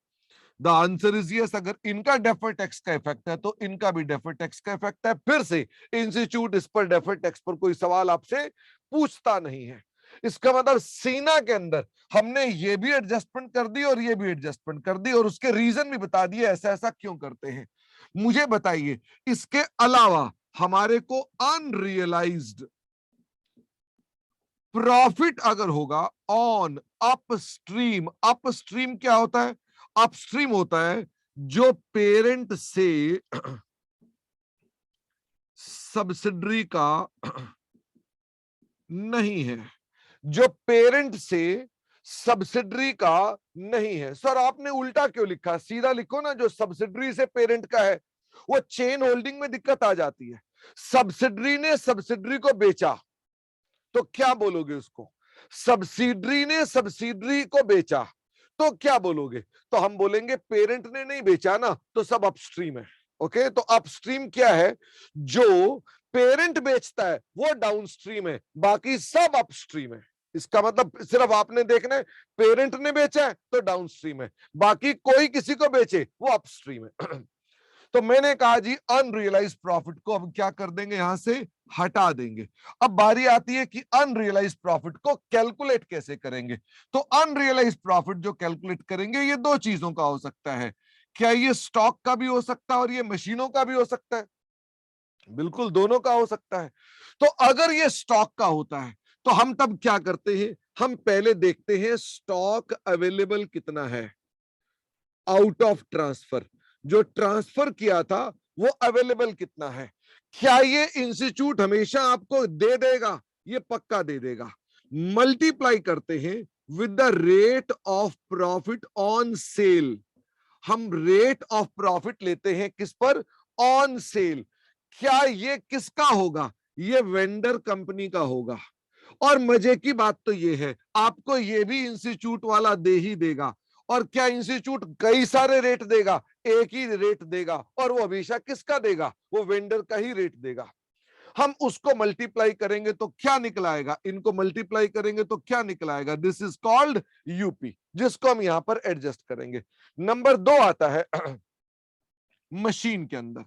The answer is yes. अगर इनका डेफर्ड टैक्स का इफेक्ट है तो इनका भी डेफर्ड टैक्स का इफेक्ट है। फिर से इंस्टीट्यूट इस पर डेफर्ड टैक्स पर कोई सवाल आपसे पूछता नहीं है। इसका मतलब सीना के अंदर हमने ये भी एडजस्टमेंट कर दी और ये भी एडजस्टमेंट कर दी और उसके रीजन भी बता दिए ऐसा ऐसा क्यों करते हैं। मुझे बताइए, इसके अलावा हमारे को अनरियलाइज्ड प्रॉफिट अगर होगा ऑन अपस्ट्रीम, अपस्ट्रीम क्या होता है? अपस्ट्रीम होता है जो पेरेंट से सब्सिडरी का नहीं है, जो पेरेंट से सब्सिडरी का नहीं है। सर आपने उल्टा क्यों लिखा? सीधा लिखो ना, जो सब्सिडरी से पेरेंट का है। वो चेन होल्डिंग में दिक्कत आ जाती है। सब्सिडरी ने सब्सिडरी को बेचा तो क्या बोलोगे उसको? सब्सिडरी ने सब्सिडरी को बेचा तो क्या बोलोगे? तो हम बोलेंगे पेरेंट ने नहीं बेचा ना, तो सब अपस्ट्रीम है। ओके, तो अपस्ट्रीम क्या है? जो पेरेंट बेचता है वो डाउनस्ट्रीम है, बाकी सब अपस्ट्रीम है। इसका मतलब सिर्फ आपने देखना है, पेरेंट ने बेचा है तो डाउनस्ट्रीम है, बाकी कोई किसी को बेचे वो अपस्ट्रीम है। तो मैंने कहा जी अनरियलाइज प्रॉफिट को अब क्या कर देंगे, यहां से हटा देंगे। अब बारी आती है कि अनरियलाइज प्रॉफिट को कैलकुलेट कैसे करेंगे। तो अनरियलाइज प्रॉफिट जो कैलकुलेट करेंगे ये दो चीजों का हो सकता है। क्या ये स्टॉक का भी हो सकता है और ये मशीनों का भी हो सकता है? बिल्कुल दोनों का हो सकता है। तो अगर ये स्टॉक का होता है तो हम तब क्या करते हैं, हम पहले देखते हैं स्टॉक अवेलेबल कितना है आउट ऑफ ट्रांसफर। जो ट्रांसफर किया था वो अवेलेबल कितना है। क्या ये इंस्टीट्यूट हमेशा आपको दे देगा? ये पक्का दे देगा। मल्टीप्लाई करते हैं with the rate of profit on sale. हम रेट ऑफ प्रॉफिट लेते हैं किस पर? On sale. क्या ये किसका होगा? ये वेंडर कंपनी का होगा। और मजे की बात तो ये है, आपको ये भी इंस्टीट्यूट वाला दे ही देगा। और क्या इंस्टीट्यूट कई सारे रेट देगा? एक ही रेट देगा। और वो हमेशा किसका देगा? वो वेंडर का ही रेट देगा। हम उसको मल्टीप्लाई करेंगे तो क्या निकल आएगा? इनको मल्टीप्लाई करेंगे तो क्या निकल आएगा? दिस इज कॉल्ड यूपी, जिसको हम यहां पर एडजस्ट करेंगे। नंबर 2 आता है मशीन के अंदर।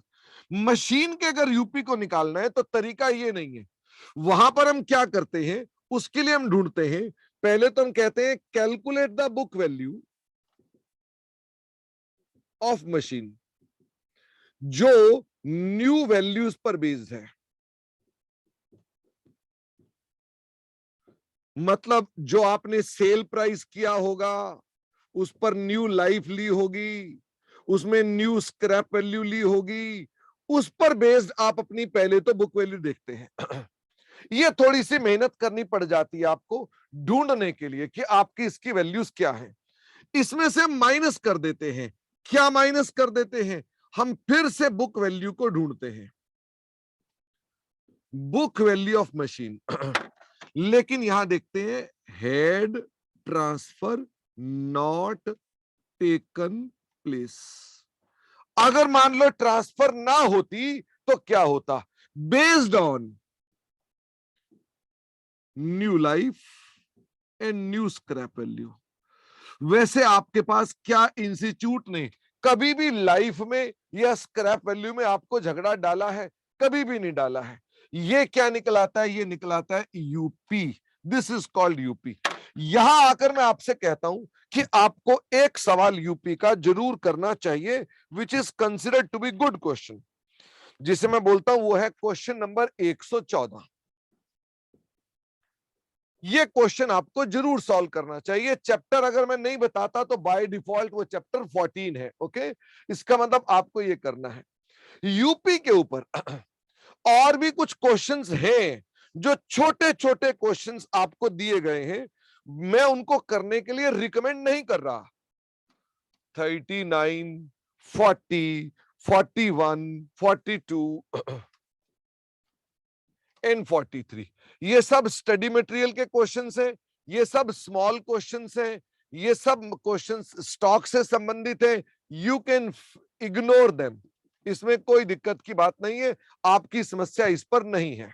मशीन के अगर यूपी को निकालना है तो तरीका ये नहीं है। वहां पर हम क्या करते हैं, उसके लिए हम ढूंढते हैं, पहले तो हम कहते हैं calculate the book value of machine, जो न्यू वैल्यूज पर बेस्ड है। मतलब जो आपने सेल प्राइस किया होगा उस पर न्यू लाइफ ली होगी, उसमें न्यू स्क्रैप वैल्यू ली होगी, उस पर बेस्ड आप अपनी पहले तो बुक वैल्यू देखते हैं। ये थोड़ी सी मेहनत करनी पड़ जाती है आपको ढूंढने के लिए कि आपकी इसकी वैल्यूज क्या है। इसमें से माइनस कर देते हैं। क्या माइनस कर देते हैं? हम फिर से बुक वैल्यू को ढूंढते हैं, बुक वैल्यू ऑफ मशीन। लेकिन यहां देखते हैं head transfer not taken place. अगर मान लो ट्रांसफर ना होती तो क्या होता? Based on new life and new scrap value. वैसे आपके पास क्या इंस्टीट्यूट ने कभी भी लाइफ में या स्क्रैप वैल्यू में आपको झगड़ा डाला है? कभी भी नहीं डाला है। ये क्या निकलाता है? ये निकलाता है UP. This is called UP. यहां आकर मैं आपसे कहता हूं कि आपको एक सवाल यूपी का जरूर करना चाहिए, which is considered to be good question, जिसे मैं बोलता हूं वो है क्वेश्चन नंबर 114। ये क्वेश्चन आपको जरूर सॉल्व करना चाहिए। चैप्टर अगर मैं नहीं बताता तो बाय डिफॉल्ट वो चैप्टर 14 है। ओके, इसका मतलब आपको ये करना है। यूपी के ऊपर और भी कुछ क्वेश्चंस हैं, जो छोटे छोटे क्वेश्चंस आपको दिए गए हैं। मैं उनको करने के लिए रिकमेंड नहीं कर रहा। 39, 40, 41, 42 एंड 43, ये सब स्टडी मटेरियल के क्वेश्चंस हैं। ये सब स्मॉल क्वेश्चंस हैं। ये सब क्वेश्चंस स्टॉक से संबंधित है, यू कैन इग्नोर देम, इसमें कोई दिक्कत की बात नहीं है, आपकी समस्या इस पर नहीं है।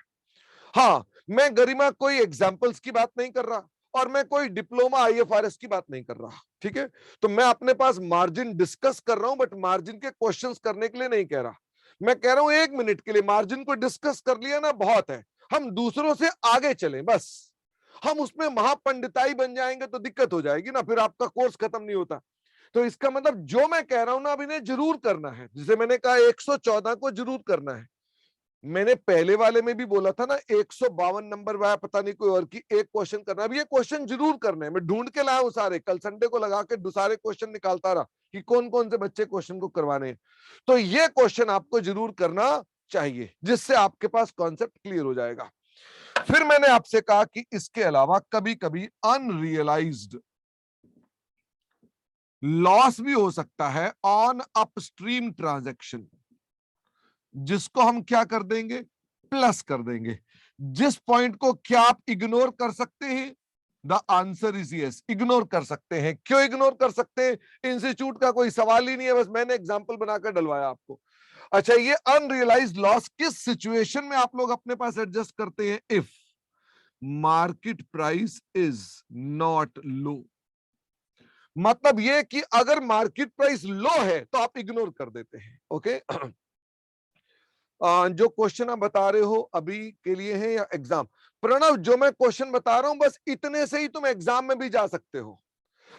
हाँ, मैं गरिमा कोई एग्जाम्पल्स की बात नहीं कर रहा और मैं कोई डिप्लोमा आईएफआरएस की बात नहीं कर रहा, ठीक है। तो मैं अपने पास मार्जिन डिस्कस कर रहा हूं, बट मार्जिन के क्वेश्चंस करने के लिए नहीं कह रहा। मैं कह रहा हूं 1 मिनट के लिए मार्जिन को डिस्कस कर लिया ना, बहुत है, हम दूसरों से आगे चले बस। हम उसमें महापंडिताई बन जाएंगे तो दिक्कत हो जाएगी ना, फिर आपका कोर्स खत्म नहीं होता। तो इसका मतलब जो मैं कह रहा हूं ना, अब इन्हें जरूर करना है, जिसे मैंने कहा 114 को जरूर करना है। मैंने पहले वाले में भी बोला था ना, 152 नंबर वाया पता नहीं कोई और की, एक क्वेश्चन करना। अब ये क्वेश्चन जरूर करना है, मैं ढूंढ के लाया हूं सारे, कल संडे को लगा के सारे क्वेश्चन निकालता रहा कि कौन कौन से बच्चे क्वेश्चन को करवाने हैं। तो ये क्वेश्चन आपको जरूर करना चाहिए, जिससे आपके पास कॉन्सेप्ट क्लियर हो जाएगा। फिर मैंने आपसे कहा कि इसके अलावा कभी कभी अनरियलाइज्ड लॉस भी हो सकता है ऑन अपस्ट्रीम ट्रांजैक्शन, जिसको हम क्या कर देंगे, प्लस कर देंगे। जिस पॉइंट को क्या आप इग्नोर कर सकते हैं? The answer is yes, ignore कर सकते हैं। क्यों इग्नोर कर सकते हैं? इंस्टीट्यूट का कोई सवाल ही नहीं है, बस मैंने एग्जांपल बनाकर डलवाया आपको। अच्छा, ये अनरियलाइज्ड लॉस किस सिचुएशन में आप लोग अपने पास एडजस्ट करते हैं? If market price is not लो, मतलब ये कि अगर मार्केट प्राइस लो है तो आप इग्नोर कर देते हैं। ओके जो क्वेश्चन आप बता रहे हो अभी के लिए है या एग्जाम? प्रणव, जो मैं क्वेश्चन बता रहा हूं बस इतने से ही तुम एग्जाम में भी जा सकते हो,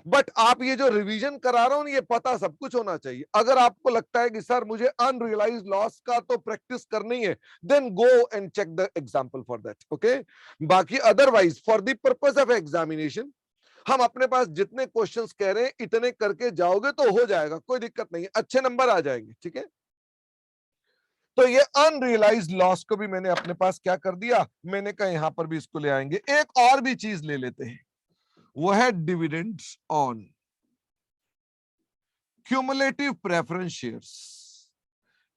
बट आप ये जो रिवीजन करा रहा हूं ये पता सब कुछ होना चाहिए। अगर आपको लगता है कि सर मुझे अनरियलाइज्ड लॉस का तो प्रैक्टिस करनी है, then go and check the example for that. Okay, बाकी otherwise for the purpose of examination हम अपने पास जितने क्वेश्चंस कह रहे हैं इतने करके जाओगे तो हो जाएगा, कोई दिक्कत नहीं है, अच्छे नंबर आ जाएंगे, ठीक है। तो ये अनरियलाइज्ड लॉस को भी मैंने अपने पास क्या कर दिया, मैंने कहा यहां पर भी इसको ले आएंगे। एक और भी चीज ले लेते हैं, वो है dividends on cumulative preference shares.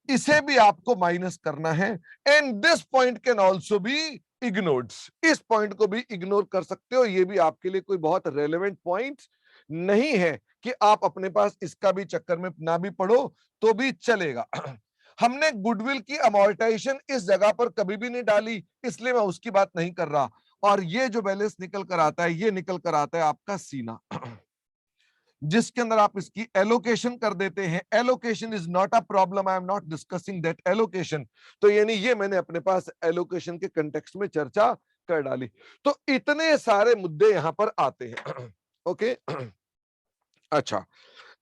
इसे भी आपको माइनस करना है, and this point can also be ignored. इस पॉइंट को भी इग्नोर कर सकते हो, ये भी आपके लिए कोई बहुत रेलेवेंट पॉइंट नहीं है कि आप अपने पास इसका भी चक्कर में ना भी पढ़ो तो भी चलेगा। हमने गुडविल की अमोर्टाइजेशन इस जगह पर कभी भी नहीं डाली, इसलिए मैं उसकी बात नहीं कर रहा। और ये जो बैलेंस निकल कर आता है, ये निकल कर आता है आपका सीना, जिसके अंदर आप इसकी एलोकेशन कर देते हैं। Allocation is not a problem, I am not discussing that allocation. तो यानी ये मैंने अपने पास एलोकेशन के कंटेक्स्ट में चर्चा कर डाली। तो इतने सारे मुद्दे यहां पर आते हैं। ओके अच्छा,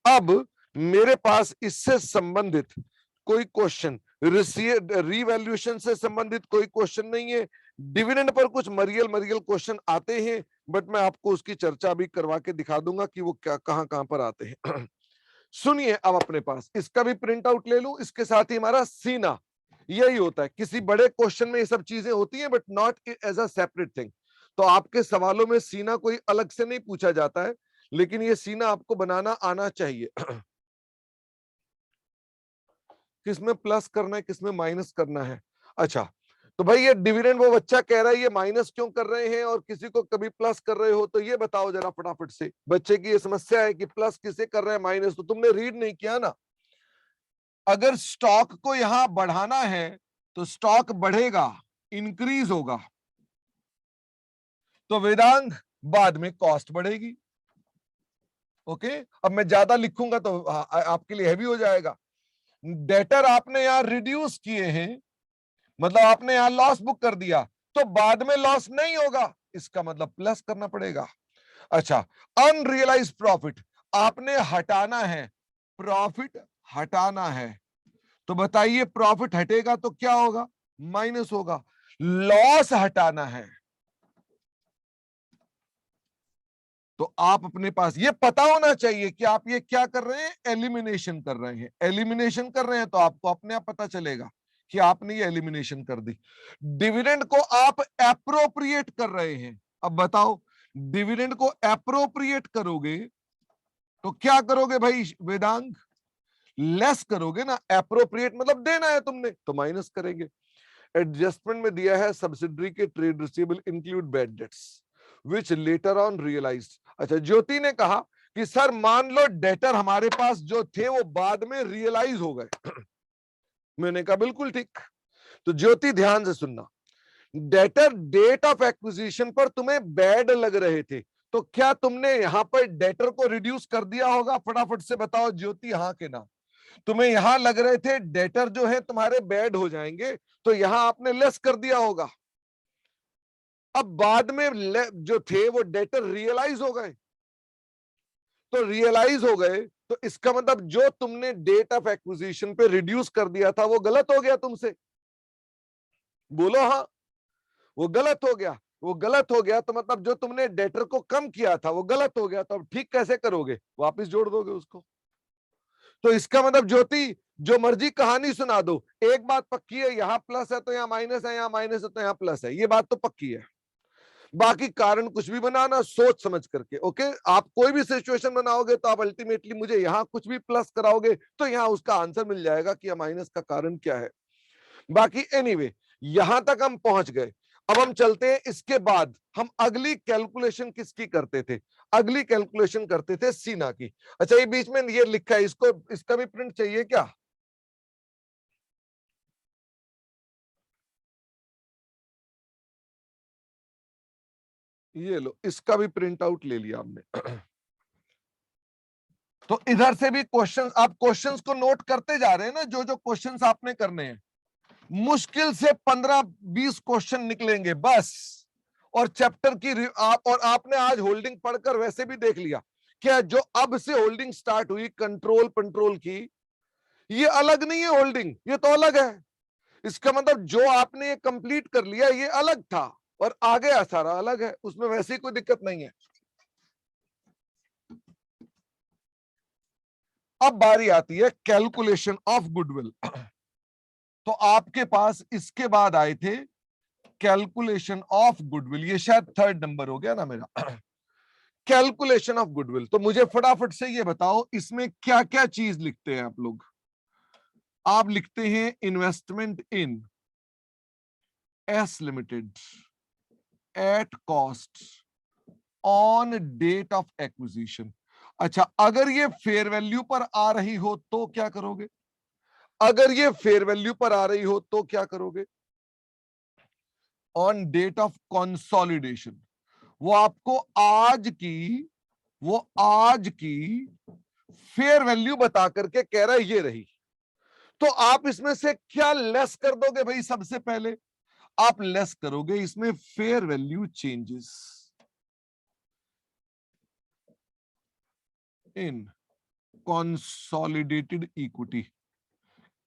अब मेरे पास इससे संबंधित कोई क्वेश्चन, रिवैल्यूएशन से संबंधित कोई क्वेश्चन नहीं है। डिविडेंड पर कुछ मरियल मरियल क्वेश्चन आते हैं, बट मैं आपको उसकी चर्चा भी करवा के दिखा दूंगा कि वो क्या कहां कहां पर आते हैं। सुनिए, अब अपने पास इसका भी प्रिंट आउट ले लूं, इसके साथ ही हमारा सीना। यही होता है, किसी बड़े क्वेश्चन में ये सब चीजें होती हैं, but not as a separate thing. तो आपके सवालों में सीना कोई अलग से नहीं पूछा जाता है, लेकिन ये सीना आपको बनाना आना चाहिए। किसमें प्लस करना है, किसमें माइनस करना है। अच्छा, तो भाई ये डिविडेंड वो बच्चा कह रहा है ये माइनस क्यों कर रहे हैं और किसी को कभी प्लस कर रहे हो, तो ये बताओ जरा फटाफट से। बच्चे की ये समस्या है कि प्लस किसे कर रहे हैं, माइनस। तो तुमने रीड नहीं किया ना। अगर स्टॉक को यहां बढ़ाना है तो स्टॉक बढ़ेगा, इंक्रीज होगा, तो वेदांग बाद में कॉस्ट बढ़ेगी। ओके, अब मैं ज्यादा लिखूंगा तो आपके लिए हैवी हो जाएगा। डेटर आपने यहां रिड्यूस किए हैं, मतलब आपने यहां लॉस बुक कर दिया, तो बाद में लॉस नहीं होगा, इसका मतलब प्लस करना पड़ेगा। अच्छा, अनरियलाइज प्रॉफिट आपने हटाना है, प्रॉफिट हटाना है, तो बताइए प्रॉफिट हटेगा तो क्या होगा, माइनस होगा। लॉस हटाना है तो आप अपने पास ये पता होना चाहिए कि आप ये क्या कर रहे हैं, एलिमिनेशन कर रहे हैं। एलिमिनेशन कर रहे हैं तो आपको अपने आप पता चलेगा कि आपने ये एलिमिनेशन कर दी। डिविडेंड को आप एप्रोप्रिएट कर रहे हैं। अब बताओ, डिविडेंड को एप्रोप्रिएट करोगे तो क्या करोगे भाई वेदांग, लेस करोगे ना। एप्रोप्रिएट मतलब देना है तुमने, तो माइनस करेंगे। एडजस्टमेंट में दिया है सब्सिडरी के trade receivable include bad debts, which later on realized। अच्छा, ज्योति ने कहा कि सर मान लो डेटर हमारे पास जो थे वो बाद में रियलाइज हो गए। मैंने कहा बिल्कुल ठीक। तो ज्योति ध्यान से सुनना, डेटर डेट ऑफ एक्विजिशन पर तुम्हें बैड लग रहे थे, तो क्या तुमने यहां पर डेटर को रिड्यूस कर दिया होगा? फटाफट से बताओ ज्योति, हाँ के ना। तुम्हें यहां लग रहे थे डेटर जो है तुम्हारे बैड हो जाएंगे, तो यहां आपने लेस कर दिया होगा। अब बाद में जो थे वो डेटर रियलाइज हो गए, तो रियलाइज हो गए तो इसका मतलब जो तुमने डेट ऑफ एक्विजिशन पे रिड्यूस कर दिया था वो गलत हो गया तुमसे। बोलो हाँ, वो गलत हो गया। वो गलत हो गया तो मतलब जो तुमने डेटर को कम किया था वो गलत हो गया, तो अब ठीक कैसे करोगे? वापस जोड़ दोगे उसको। तो इसका मतलब ज्योति जो मर्जी कहानी सुना दो, एक बात पक्की है, यहां प्लस है तो यहां माइनस है, यहां माइनस है तो यहां प्लस है, ये बात तो पक्की है। बाकी कारण कुछ भी बनाना सोच समझ करके। ओके, आप कोई भी सिचुएशन बनाओगे तो आप अल्टीमेटली मुझे यहां कुछ भी प्लस कराओगे तो यहां उसका आंसर मिल जाएगा कि माइनस का कारण क्या है। बाकी एनीवे यहां तक हम पहुंच गए। अब हम चलते हैं, इसके बाद हम अगली कैलकुलेशन किसकी करते थे? अगली कैलकुलेशन करते थे सीना की। अच्छा, ये बीच में ये लिखा है, इसको इसका भी प्रिंट चाहिए क्या? ये लो, इसका भी प्रिंट आउट ले लिया हमने। तो इधर से भी क्वेश्चंस, आप क्वेश्चंस को नोट करते जा रहे हैं ना, जो जो क्वेश्चंस आपने करने हैं। मुश्किल से 15-20 क्वेश्चन निकलेंगे बस। और चैप्टर की और आपने आज होल्डिंग पढ़कर वैसे भी देख लिया क्या, जो अब से होल्डिंग स्टार्ट हुई कंट्रोल कंट्रोल की, ये अलग नहीं है होल्डिंग, ये तो अलग है। इसका मतलब जो आपने ये कंप्लीट कर लिया ये अलग था, और आगे सारा अलग है, उसमें वैसी कोई दिक्कत नहीं है। अब बारी आती है कैलकुलेशन ऑफ गुडविल। तो आपके पास इसके बाद आए थे कैलकुलेशन ऑफ गुडविल, ये शायद 3rd नंबर हो गया ना मेरा। Calculation of goodwill. तो मुझे फटाफट से ये बताओ इसमें क्या क्या चीज लिखते हैं आप लोग? आप लिखते हैं investment in S limited at cost on date of acquisition. अच्छा, अगर ये फेयर वैल्यू पर आ रही हो तो क्या करोगे? अगर ये फेयर वैल्यू पर आ रही हो तो क्या करोगे? On date of consolidation. वो आपको आज की फेयर वैल्यू बता करके कह रहा है ये रही। तो आप इसमें से क्या लेस कर दोगे भाई? सबसे पहले आप लेस करोगे इसमें fair value changes in consolidated equity.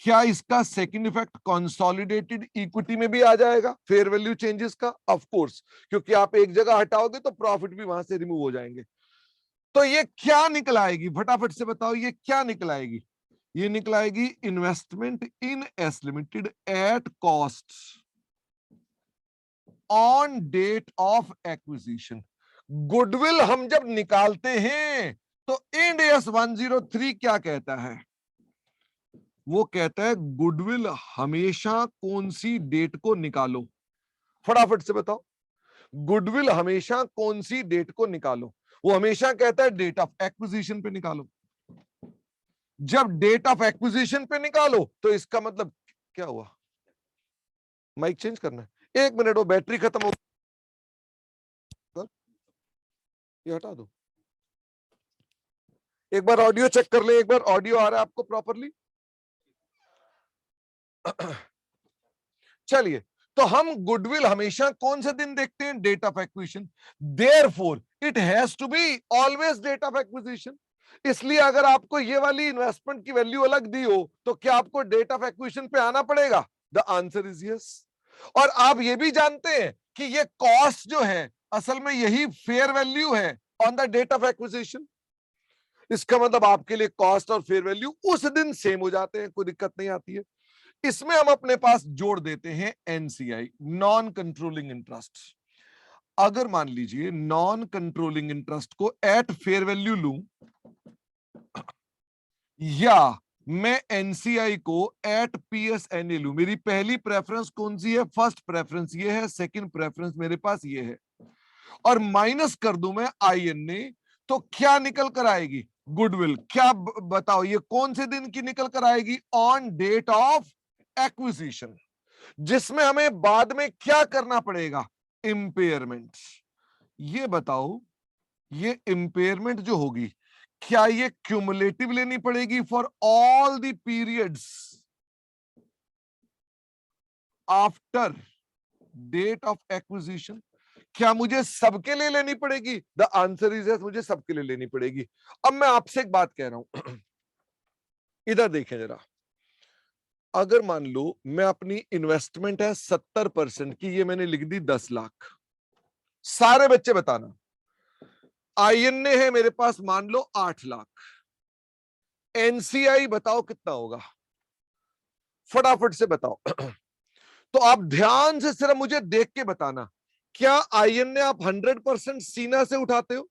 क्या इसका सेकंड इफेक्ट कंसोलिडेटेड इक्विटी में भी आ जाएगा फेयर वैल्यू चेंजेस का? ऑफ कोर्स, क्योंकि आप एक जगह हटाओगे तो प्रॉफिट भी वहां से रिमूव हो जाएंगे। तो ये क्या निकल आएगी? फटाफट से बताओ ये क्या निकल आएगी? ये निकल आएगी investment in S limited at cost on date of acquisition. Goodwill हम जब निकालते हैं तो इंड एस 103 क्या कहता है? वो कहता है गुडविल हमेशा कौन सी डेट को निकालो? फटाफट से बताओ, गुडविल हमेशा कौन सी डेट को निकालो? वो हमेशा कहता है डेट ऑफ एक्विजिशन पे निकालो। जब डेट ऑफ एक्विजिशन पे निकालो तो इसका मतलब क्या हुआ? माइक चेंज करना है, 1 मिनट, वो बैटरी खत्म हो, ये हटा दो। एक बार ऑडियो चेक कर ले, एक बार ऑडियो आ रहा है आपको प्रॉपरली? चलिए, तो हम गुडविल हमेशा कौन से दिन देखते हैं? Date of acquisition. Therefore it has to be always date of acquisition. इसलिए अगर आपको ये वाली इन्वेस्टमेंट की वैल्यू अलग दी हो तो क्या आपको डेट ऑफ एक्विजिशन पे आना पड़ेगा? The answer is yes. और आप ये भी जानते हैं कि ये कॉस्ट जो है असल में यही फेयर वैल्यू है on the date of acquisition. इसका मतलब आपके लिए कॉस्ट और फेयर वैल्यू उस दिन सेम हो जाते हैं, कोई दिक्कत नहीं आती है। इसमें हम अपने पास जोड़ देते हैं एनसीआई, नॉन कंट्रोलिंग इंटरेस्ट। अगर मान लीजिए नॉन कंट्रोलिंग इंटरेस्ट को एट फेयर वैल्यू लूं, या मैं एनसीआई को एट पीएसएनए लूं, मेरी पहली प्रेफरेंस कौन सी है? फर्स्ट प्रेफरेंस ये है, सेकंड प्रेफरेंस मेरे पास ये है। और माइनस कर दूं मैं INA, तो क्या निकल कर आएगी? गुडविल। क्या बताओ ये कौन से दिन की निकल कर आएगी? ऑन डेट ऑफ एक्विजिशन, जिसमें हमें बाद में क्या करना पड़ेगा? इंपेयरमेंट। ये बताओ, ये इंपेयरमेंट जो होगी, क्या ये क्यूमुलेटिव लेनी पड़ेगी for all the periods after date of acquisition? क्या मुझे सबके लिए लेनी पड़ेगी? द आंसर इज यस, मुझे सबके लिए लेनी पड़ेगी। अब मैं आपसे एक बात कह रहा हूं, इधर देखें जरा। अगर मान लो मैं अपनी इन्वेस्टमेंट है 70% की, ये मैंने लिख दी 10 लाख। सारे बच्चे बताना, INA है मेरे पास मान लो 8 लाख। NCI बताओ कितना होगा? फटाफट से बताओ। तो आप ध्यान से सिर्फ मुझे देख के बताना, क्या INA आप 100% सीना से उठाते हो?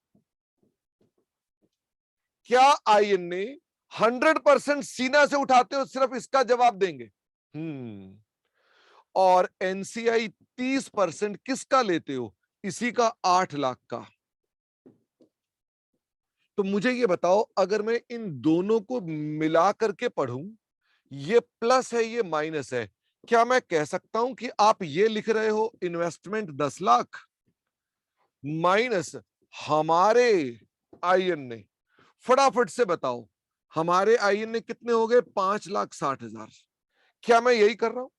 क्या INA 100% सीना से उठाते हो? सिर्फ इसका जवाब देंगे। और NCI 30% किसका लेते हो? इसी का 8 लाख का। तो मुझे ये बताओ, अगर मैं इन दोनों को मिला करके पढ़ूं, ये प्लस है ये माइनस है, क्या मैं कह सकता हूं कि आप ये लिख रहे हो इन्वेस्टमेंट 10 लाख माइनस हमारे INA? फटाफट से बताओ, हमारे INA कितने हो गए? 5,60,000। क्या मैं यही कर रहा हूं?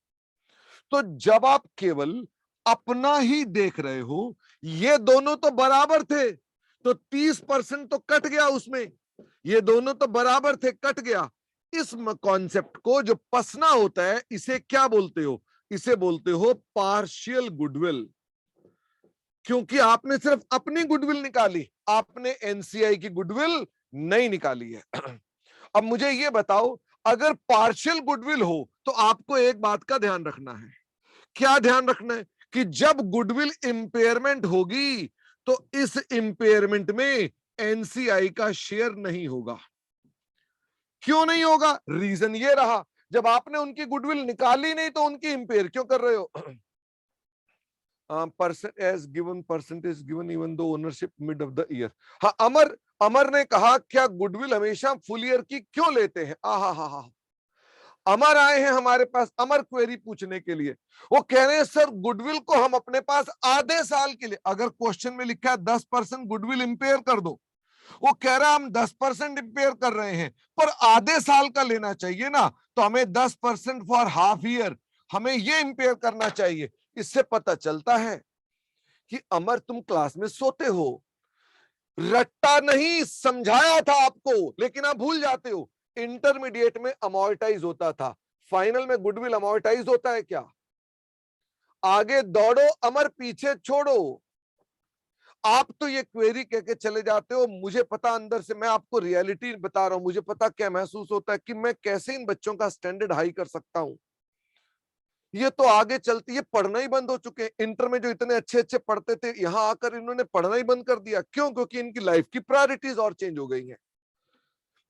तो जब आप केवल अपना ही देख रहे हो, ये दोनों तो बराबर थे, तो 30% तो कट गया उसमें, ये दोनों तो बराबर थे, कट गया। इस कॉन्सेप्ट को जो पसना होता है, इसे क्या बोलते हो? इसे बोलते हो पार्शियल गुडविल। क्योंकि आपने सिर्फ अपनी गुडविल निकाली, आपने NCI की गुडविल नहीं निकाली है। अब मुझे ये बताओ, अगर पार्शियल गुडविल हो तो आपको एक बात का ध्यान रखना है। क्या ध्यान रखना है? कि जब गुडविल इंपेयरमेंट होगी तो इस इंपेयरमेंट में NCI का शेयर नहीं होगा। क्यों नहीं होगा? रीजन ये रहा, जब आपने उनकी गुडविल निकाली नहीं तो उनकी इंपेयर क्यों कर रहे हो? Percentage given even though ownership mid of the year. हाँ, अमर ने कहा, क्या गुडविल हमेशा फुल ईयर की क्यों लेते हैं? हा। अमर आए हैं हमारे पास, अमर क्वेरी पूछने के लिए। वो कह रहे हैं सर गुडविल को हम अपने पास आधे साल के लिए, अगर क्वेश्चन में लिखा है 10% गुडविल इंपेयर कर दो, वो कह रहा है हम 10% इंपेयर कर रहे हैं, पर आधे साल का लेना चाहिए ना, तो हमें 10% फॉर हाफ ईयर, हमें ये इंपेयर करना चाहिए। इससे पता चलता है कि अमर तुम क्लास में सोते हो, रट्टा नहीं समझाया था आपको, लेकिन आप भूल जाते हो। इंटरमीडिएट में अमोर्टाइज होता था, फाइनल में गुडविल अमोर्टाइज होता है क्या? आगे दौड़ो अमर, पीछे छोड़ो। आप तो ये क्वेरी कह के चले जाते हो, मुझे पता अंदर से, मैं आपको रियलिटी बता रहा हूं, मुझे पता क्या महसूस होता है कि मैं कैसे इन बच्चों का स्टैंडर्ड हाई कर सकता हूं। ये तो आगे चलती है पढ़ना ही बंद हो चुके हैं। इंटर में जो इतने अच्छे अच्छे पढ़ते थे, यहां आकर इन्होंने पढ़ना ही बंद कर दिया। क्यों? क्योंकि इनकी लाइफ की प्रायोरिटीज और चेंज हो गई हैं।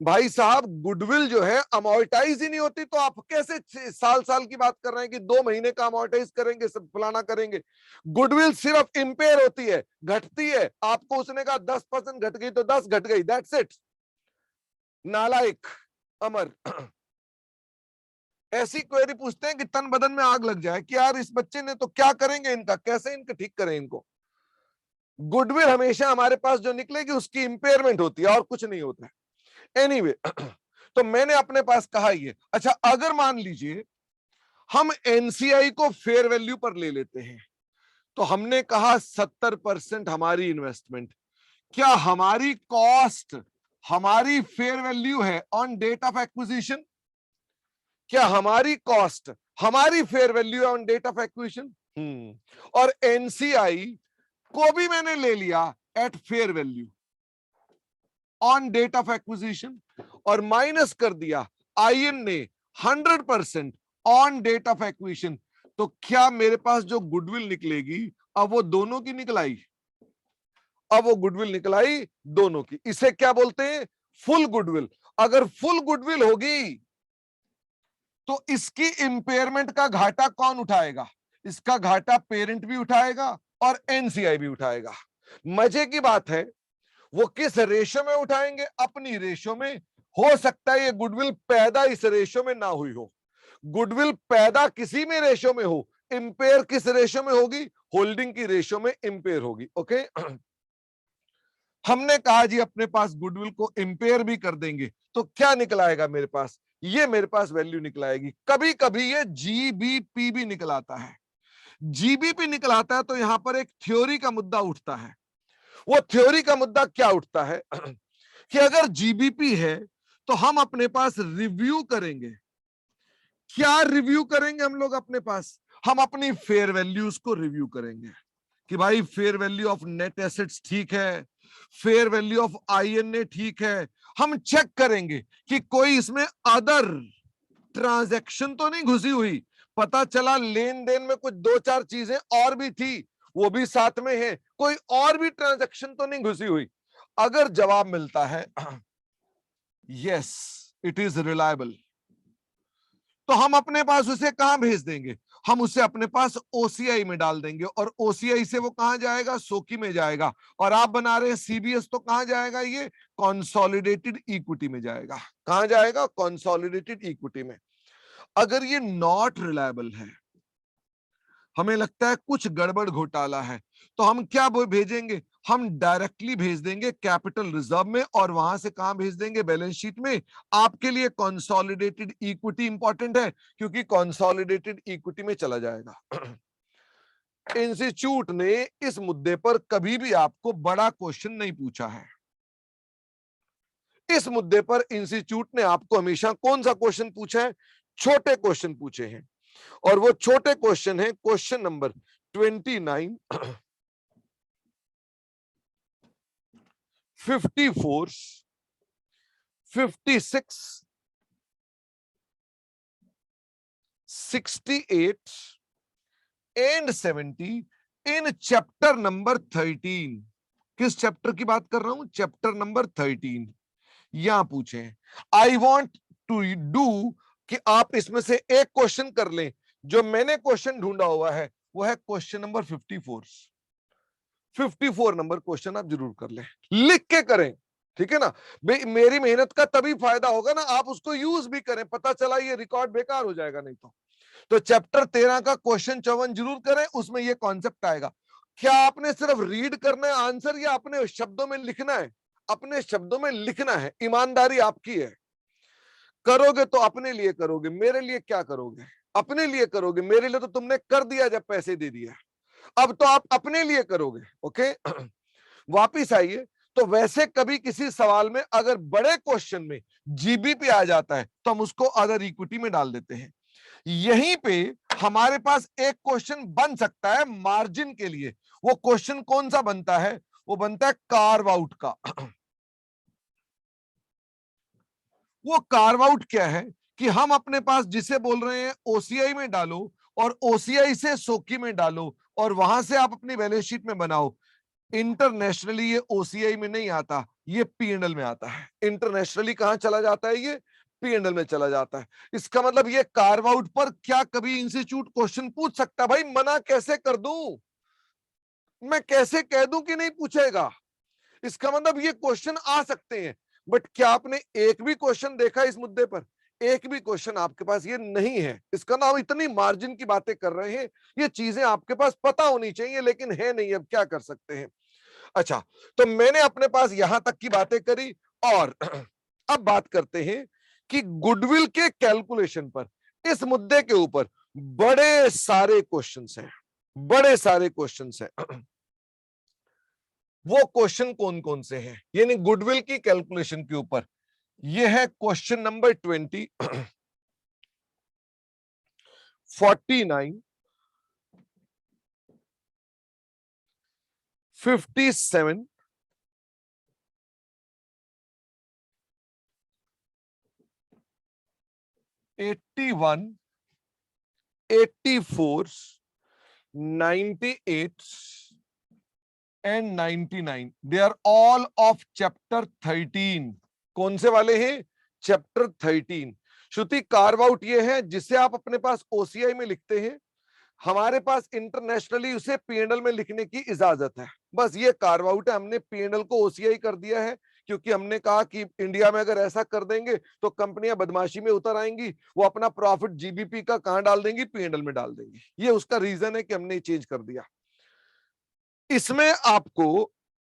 भाई साहब, गुडविल जो है अमोर्टाइज ही नहीं होती, तो आप कैसे साल साल की बात कर रहे हैं कि 2 महीने का अमोर्टाइज करेंगे, सब फलाना करेंगे? गुडविल सिर्फ इंपेयर होती है, घटती है। आपको उसने कहा 10% घट गई तो 10 घट गई, दैट्स इट। नालायक अमर। ऐसी क्वेरी पूछते हैं कि तन बदन में आग लग जाए कि यार इस बच्चे ने तो क्या करेंगे, इनका कैसे इनका ठीक करें इनको। गुडविल हमेशा हमारे पास जो निकलेगी उसकी इंपेयरमेंट होती है और कुछ नहीं होता है। एनीवे, तो मैंने अपने पास कहा ये। अच्छा, अगर मान लीजिए हम NCI को फेयर वैल्यू पर ले लेते हैं, तो हमने कहा 70% हमारी इन्वेस्टमेंट, क्या हमारी कॉस्ट हमारी फेयर वैल्यू है ऑन डेट ऑफ एक्विजिशन? क्या हमारी कॉस्ट हमारी फेयर वैल्यू है ऑन डेट ऑफ एक्विजिशन? और NCI को भी मैंने ले लिया at fair value on date of acquisition, और माइनस कर दिया INA 100% on date of acquisition. तो क्या मेरे पास जो गुडविल निकलेगी, अब वो दोनों की निकलाई? अब वो गुडविल निकलाई दोनों की। इसे क्या बोलते हैं? Full goodwill. अगर फुल गुडविल होगी तो इसकी इंपेयरमेंट का घाटा कौन उठाएगा? इसका घाटा पेरेंट भी उठाएगा और NCI भी उठाएगा। मजे की बात है वो किस रेशो में उठाएंगे, अपनी रेशो में। हो सकता है ये गुडविल पैदा इस रेशो में ना हुई हो, गुडविल पैदा किसी में रेशो में हो, इंपेयर किस रेशो में होगी, होल्डिंग की रेशो में इंपेयर होगी। ओके हमने कहा जी अपने पास गुडविल को इंपेयर भी कर देंगे तो क्या निकल आएगा मेरे पास, ये मेरे पास वैल्यू निकल आएगी। कभी कभी ये जीबीपी भी निकल आता है। जीबीपी निकल आता है तो यहां पर एक थ्योरी का मुद्दा उठता है। वो थ्योरी का मुद्दा क्या उठता है कि अगर जीबीपी है तो हम अपने पास रिव्यू करेंगे। क्या रिव्यू करेंगे हम लोग अपने पास, हम अपनी फेयर वैल्यूज को रिव्यू करेंगे कि भाई fair value of net assets ठीक है, फेयर वैल्यू ऑफ आईएनए ठीक है। हम चेक करेंगे कि कोई इसमें अदर ट्रांजैक्शन तो नहीं घुसी हुई, पता चला लेन देन में कुछ दो चार चीजें और भी थी वो भी साथ में है, कोई और भी ट्रांजैक्शन तो नहीं घुसी हुई। अगर जवाब मिलता है यस इट इज रिलायबल, तो हम अपने पास उसे कहां भेज देंगे, हम उसे अपने पास ओसीआई में डाल देंगे और ओसीआई से वो कहां जाएगा, सोकी में जाएगा। और आप बना रहे हैं सीबीएस तो कहां जाएगा, ये कंसोलिडेटेड इक्विटी में जाएगा। कहां जाएगा, कंसोलिडेटेड इक्विटी में। अगर ये नॉट रिलायबल है, हमें लगता है कुछ गड़बड़ घोटाला है, तो हम क्या भेजेंगे, हम डायरेक्टली भेज देंगे कैपिटल रिजर्व में और वहां से कहां भेज देंगे, बैलेंस शीट में। आपके लिए कंसोलिडेटेड इक्विटी इंपॉर्टेंट है क्योंकि कंसोलिडेटेड इक्विटी में चला जाएगा। इंस्टीट्यूट ने इस मुद्दे पर कभी भी आपको बड़ा क्वेश्चन नहीं पूछा है। इस मुद्दे पर इंस्टीट्यूट ने आपको हमेशा कौन सा क्वेश्चन पूछा है, छोटे क्वेश्चन पूछे हैं। और वो छोटे क्वेश्चन है question number 29, 54, 56, 68 and 70 in chapter number 13। किस चैप्टर की बात कर रहा हूं, चैप्टर नंबर 13। यहां पूछे आई वॉन्ट टू डू कि आप इसमें से एक क्वेश्चन कर लें। जो मैंने क्वेश्चन ढूंढा हुआ है वो है क्वेश्चन नंबर 54। 54 नंबर क्वेश्चन आप जरूर कर लें, लिख के करें, ठीक है ना। मेरी मेहनत का तभी फायदा होगा ना, आप उसको यूज भी करें, पता चला ये रिकॉर्ड बेकार हो जाएगा नहीं तो चैप्टर 13 का क्वेश्चन 54 जरूर करें, उसमें ये कॉन्सेप्ट आएगा। क्या आपने सिर्फ रीड करना है आंसर या अपने शब्दों में लिखना है, अपने शब्दों में लिखना है, ईमानदारी आपकी है। करोगे तो अपने लिए करोगे, मेरे लिए क्या करोगे, अपने लिए करोगे, मेरे लिए तो तुमने कर दिया जब पैसे दे दिया, अब तो आप अपने लिए करोगे। ओके वापिस आइए। तो वैसे कभी किसी सवाल में अगर बड़े क्वेश्चन में जीबीपी आ जाता है तो हम उसको अदर इक्विटी में डाल देते हैं। यहीं पे हमारे पास एक क्वेश्चन बन सकता है मार्जिन के लिए। वो क्वेश्चन कौन सा बनता है, वो बनता है कार्व आउट का। वो कार्व आउट क्या है कि हम अपने पास जिसे बोल रहे हैं ओसीआई में डालो और ओसीआई से सोकी में डालो और वहां से आप अपनी बैलेंस शीट में बनाओ। इंटरनेशनली ये ओसीआई में नहीं आता, ये पीएनएल में आता है। इंटरनेशनली कहां चला जाता है, ये पीएनएल में चला जाता है। इसका मतलब ये कार्व आउट पर क्या कभी इंस्टीट्यूट क्वेश्चन पूछ सकता है, भाई मना कैसे कर दूं, मैं कैसे कह दूं कि नहीं पूछेगा। इसका मतलब ये क्वेश्चन आ सकते हैं, बट क्या आपने एक भी क्वेश्चन देखा इस मुद्दे पर, एक भी क्वेश्चन आपके पास ये नहीं है। इसका नाम इतनी मार्जिन की बातें कर रहे हैं, ये चीजें आपके पास पता होनी चाहिए लेकिन है नहीं, अब क्या कर सकते हैं। अच्छा तो मैंने अपने पास यहां तक की बातें करी और अब बात करते हैं कि गुडविल के कैलकुलेशन पर, इस मुद्दे के ऊपर बड़े सारे क्वेश्चंस हैं, बड़े सारे क्वेश्चंस हैं। वो क्वेश्चन कौन कौन से हैं, यानी गुडविल की कैलकुलेशन के ऊपर। ये है question number 20, 49, 57, 81, 84, 98 and 99। They are all of chapter 13। कौन से वाले हैं, चैप्टर 13। श्रुति कार्व आउट ये है जिसे आप अपने पास ओसीआई में लिखते हैं, हमारे पास इंटरनेशनली उसे पीएनएल में लिखने की इजाजत है। बस ये कार्व आउट है, हमने पीएनएल को ओसीआई कर दिया है, क्योंकि हमने कहा कि इंडिया में अगर ऐसा कर देंगे तो कंपनियां बदमाशी में उतर आएंगी, वो अपना प्रॉफिट जीबीपी का कहां डाल देंगी, पीएनएल में डाल देंगी। ये उसका रीजन है कि हमने चेंज कर दिया। इसमें आपको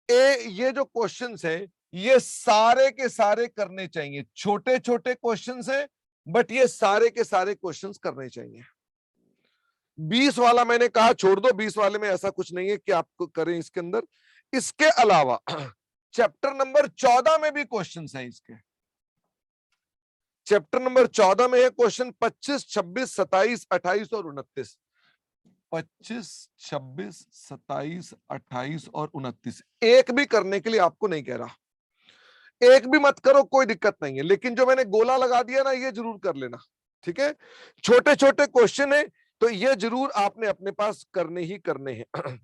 ये जो क्वेश्चंस है ये सारे के सारे करने चाहिए। छोटे छोटे क्वेश्चंस हैं, बट ये सारे के सारे क्वेश्चंस करने चाहिए। 20 वाला मैंने कहा छोड़ दो, 20 वाले में ऐसा कुछ नहीं है कि आपको करें इसके अंदर। इसके अलावा चैप्टर नंबर 14 में भी क्वेश्चंस हैं इसके। चैप्टर नंबर 14 में है क्वेश्चन 25, 26, 27, 28 और 29। 25, 26, 27, 28 और 29 एक भी करने के लिए आपको नहीं कह रहा, एक भी मत करो, कोई दिक्कत नहीं है, लेकिन जो मैंने गोला लगा दिया ना ये जरूर कर लेना, ठीक है। छोटे छोटे क्वेश्चन है तो ये जरूर आपने अपने पास करने ही करने हैं।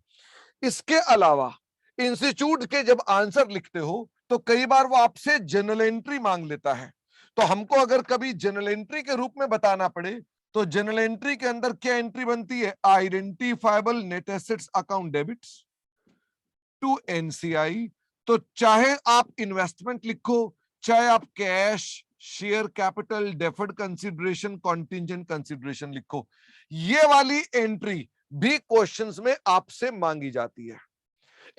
इसके अलावा इंस्टीट्यूट के जब आंसर लिखते हो तो कई बार वो आपसे जनरल एंट्री मांग लेता है, तो हमको अगर कभी जनरल एंट्री के रूप में बताना पड़े तो जनरल एंट्री के अंदर क्या एंट्री बनती है, identifiable net assets account debits to NCI. तो चाहे आप इन्वेस्टमेंट लिखो, चाहे आप cash, share capital, deferred consideration, contingent consideration लिखो, ये वाली एंट्री भी क्वेश्चंस में आपसे मांगी जाती है।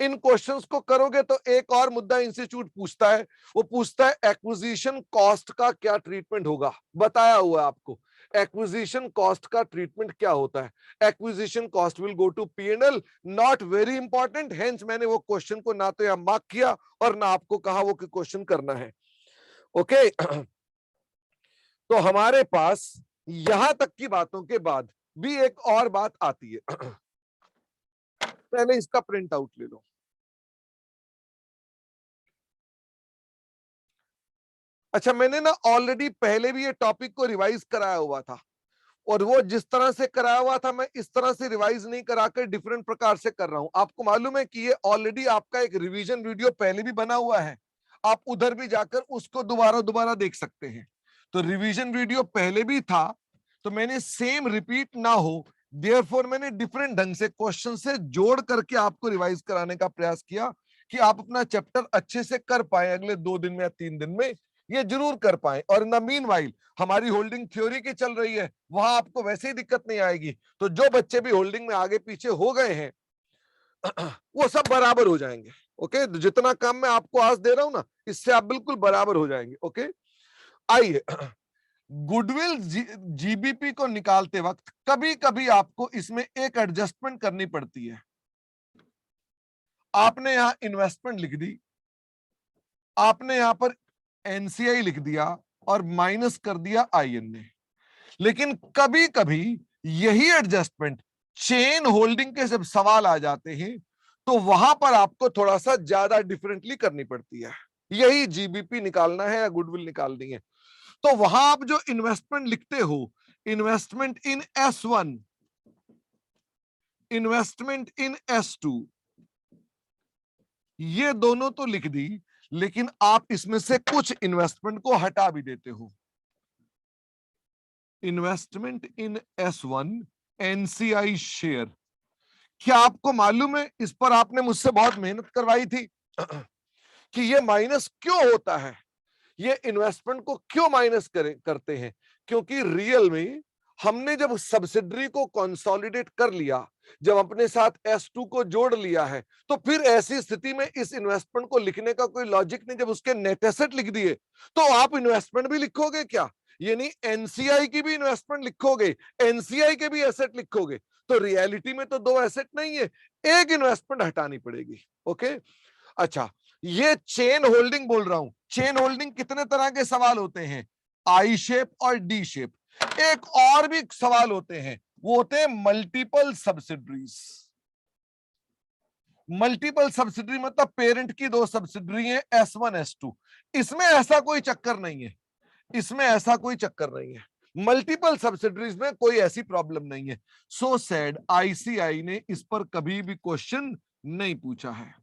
इन क्वेश्चंस को करोगे तो एक और मुद्दा इंस्टीट्यूट पूछता है, वो पूछता है एक्विजिशन कॉस्ट का क्या ट्रीटमेंट होगा। बताया हुआ है आपको एक्विजिशन कॉस्ट का ट्रीटमेंट क्या होता है। Acquisition cost will go to PNL, not very important, hence मैंने वो क्वेश्चन को ना तो यहां मार्क किया और ना आपको कहा वो क्वेश्चन करना है। ओके तो हमारे पास यहां तक की बातों के बाद भी एक और बात आती है। पहले इसका प्रिंट आउट ले लो। अच्छा, मैंने ना ऑलरेडी पहले भी ये टॉपिक को रिवाइज कराया हुआ था, और वो जिस तरह से कराया हुआ था मैं इस तरह से रिवाइज नहीं कराकर डिफरेंट प्रकार से कर रहा हूं। आपको मालूम है कि ये ऑलरेडी आपका एक रिवीजन वीडियो पहले भी बना हुआ है, आप उधर भी जाकर उसको दोबारा दोबारा देख सकते हैं। तो रिवीजन वीडियो पहले भी था, तो मैंने सेम रिपीट ना हो देयरफॉर मैंने डिफरेंट ढंग से क्वेश्चन से जोड़ करके आपको रिवाइज कराने का प्रयास किया कि आप अपना चैप्टर अच्छे से कर पाए अगले 2 दिन में या 3 दिन में, ये जरूर कर पाए। और इन द मीनवाइल हमारी होल्डिंग थ्योरी की चल रही है, वहां आपको वैसे ही दिक्कत नहीं आएगी। तो जो बच्चे भी होल्डिंग में आगे पीछे हो गए हैं वो सब बराबर हो जाएंगे। ओके, जितना काम मैं आपको आज दे रहा हूं ना, इससे आप बिल्कुल बराबर हो जाएंगे। ओके, आइए गुडविल जीबीपी को निकालते वक्त कभी कभी आपको इसमें एक एडजस्टमेंट करनी पड़ती है। आपने यहां इन्वेस्टमेंट लिख दी, आपने यहां पर एनसीआई लिख दिया और माइनस कर दिया आईएनए, लेकिन कभी कभी यही एडजस्टमेंट चेन होल्डिंग के जब सवाल आ जाते हैं तो वहां पर आपको थोड़ा सा ज्यादा डिफरेंटली करनी पड़ती है। यही जीबीपी निकालना है या गुडविल निकालनी है, तो वहां आप जो इन्वेस्टमेंट लिखते हो, इन्वेस्टमेंट इन S1, इन्वेस्टमेंट इन S2, ये दोनों तो लिख दी, लेकिन आप इसमें से कुछ इन्वेस्टमेंट को हटा भी देते हो। इन्वेस्टमेंट इन S1 एनसीआई शेयर, क्या आपको मालूम है इस पर आपने मुझसे बहुत मेहनत करवाई थी कि ये माइनस क्यों होता है, ये इन्वेस्टमेंट को क्यों माइनस करते हैं? क्योंकि रियल में हमने जब सब्सिडरी को कंसोलिडेट कर लिया, जब अपने साथ S2 को जोड़ लिया है, तो फिर ऐसी स्थिति में इस इन्वेस्टमेंट को लिखने का कोई लॉजिक नहीं। जब उसके नेट एसेट लिख दिए तो आप इन्वेस्टमेंट भी लिखोगे क्या? यानी एनसीआई की भी इन्वेस्टमेंट लिखोगे, एनसीआई के भी एसेट लिखोगे, तो रियलिटी में तो 2 एसेट नहीं है, एक इन्वेस्टमेंट हटानी पड़ेगी। ओके, अच्छा, ये चेन होल्डिंग बोल रहा हूं। चेन होल्डिंग कितने तरह के सवाल होते हैं, आई शेप और डी शेप। एक और भी सवाल होते हैं, वो होते हैं मल्टीपल सब्सिडरीज। मल्टीपल सब्सिडरी मतलब पेरेंट की 2 सब्सिडरी है, S1 S2। इसमें ऐसा कोई चक्कर नहीं है, इसमें ऐसा कोई चक्कर नहीं है, मल्टीपल सब्सिडरीज में कोई ऐसी प्रॉब्लम नहीं है। सो सैड आईसीआई ने इस पर कभी भी क्वेश्चन नहीं पूछा है।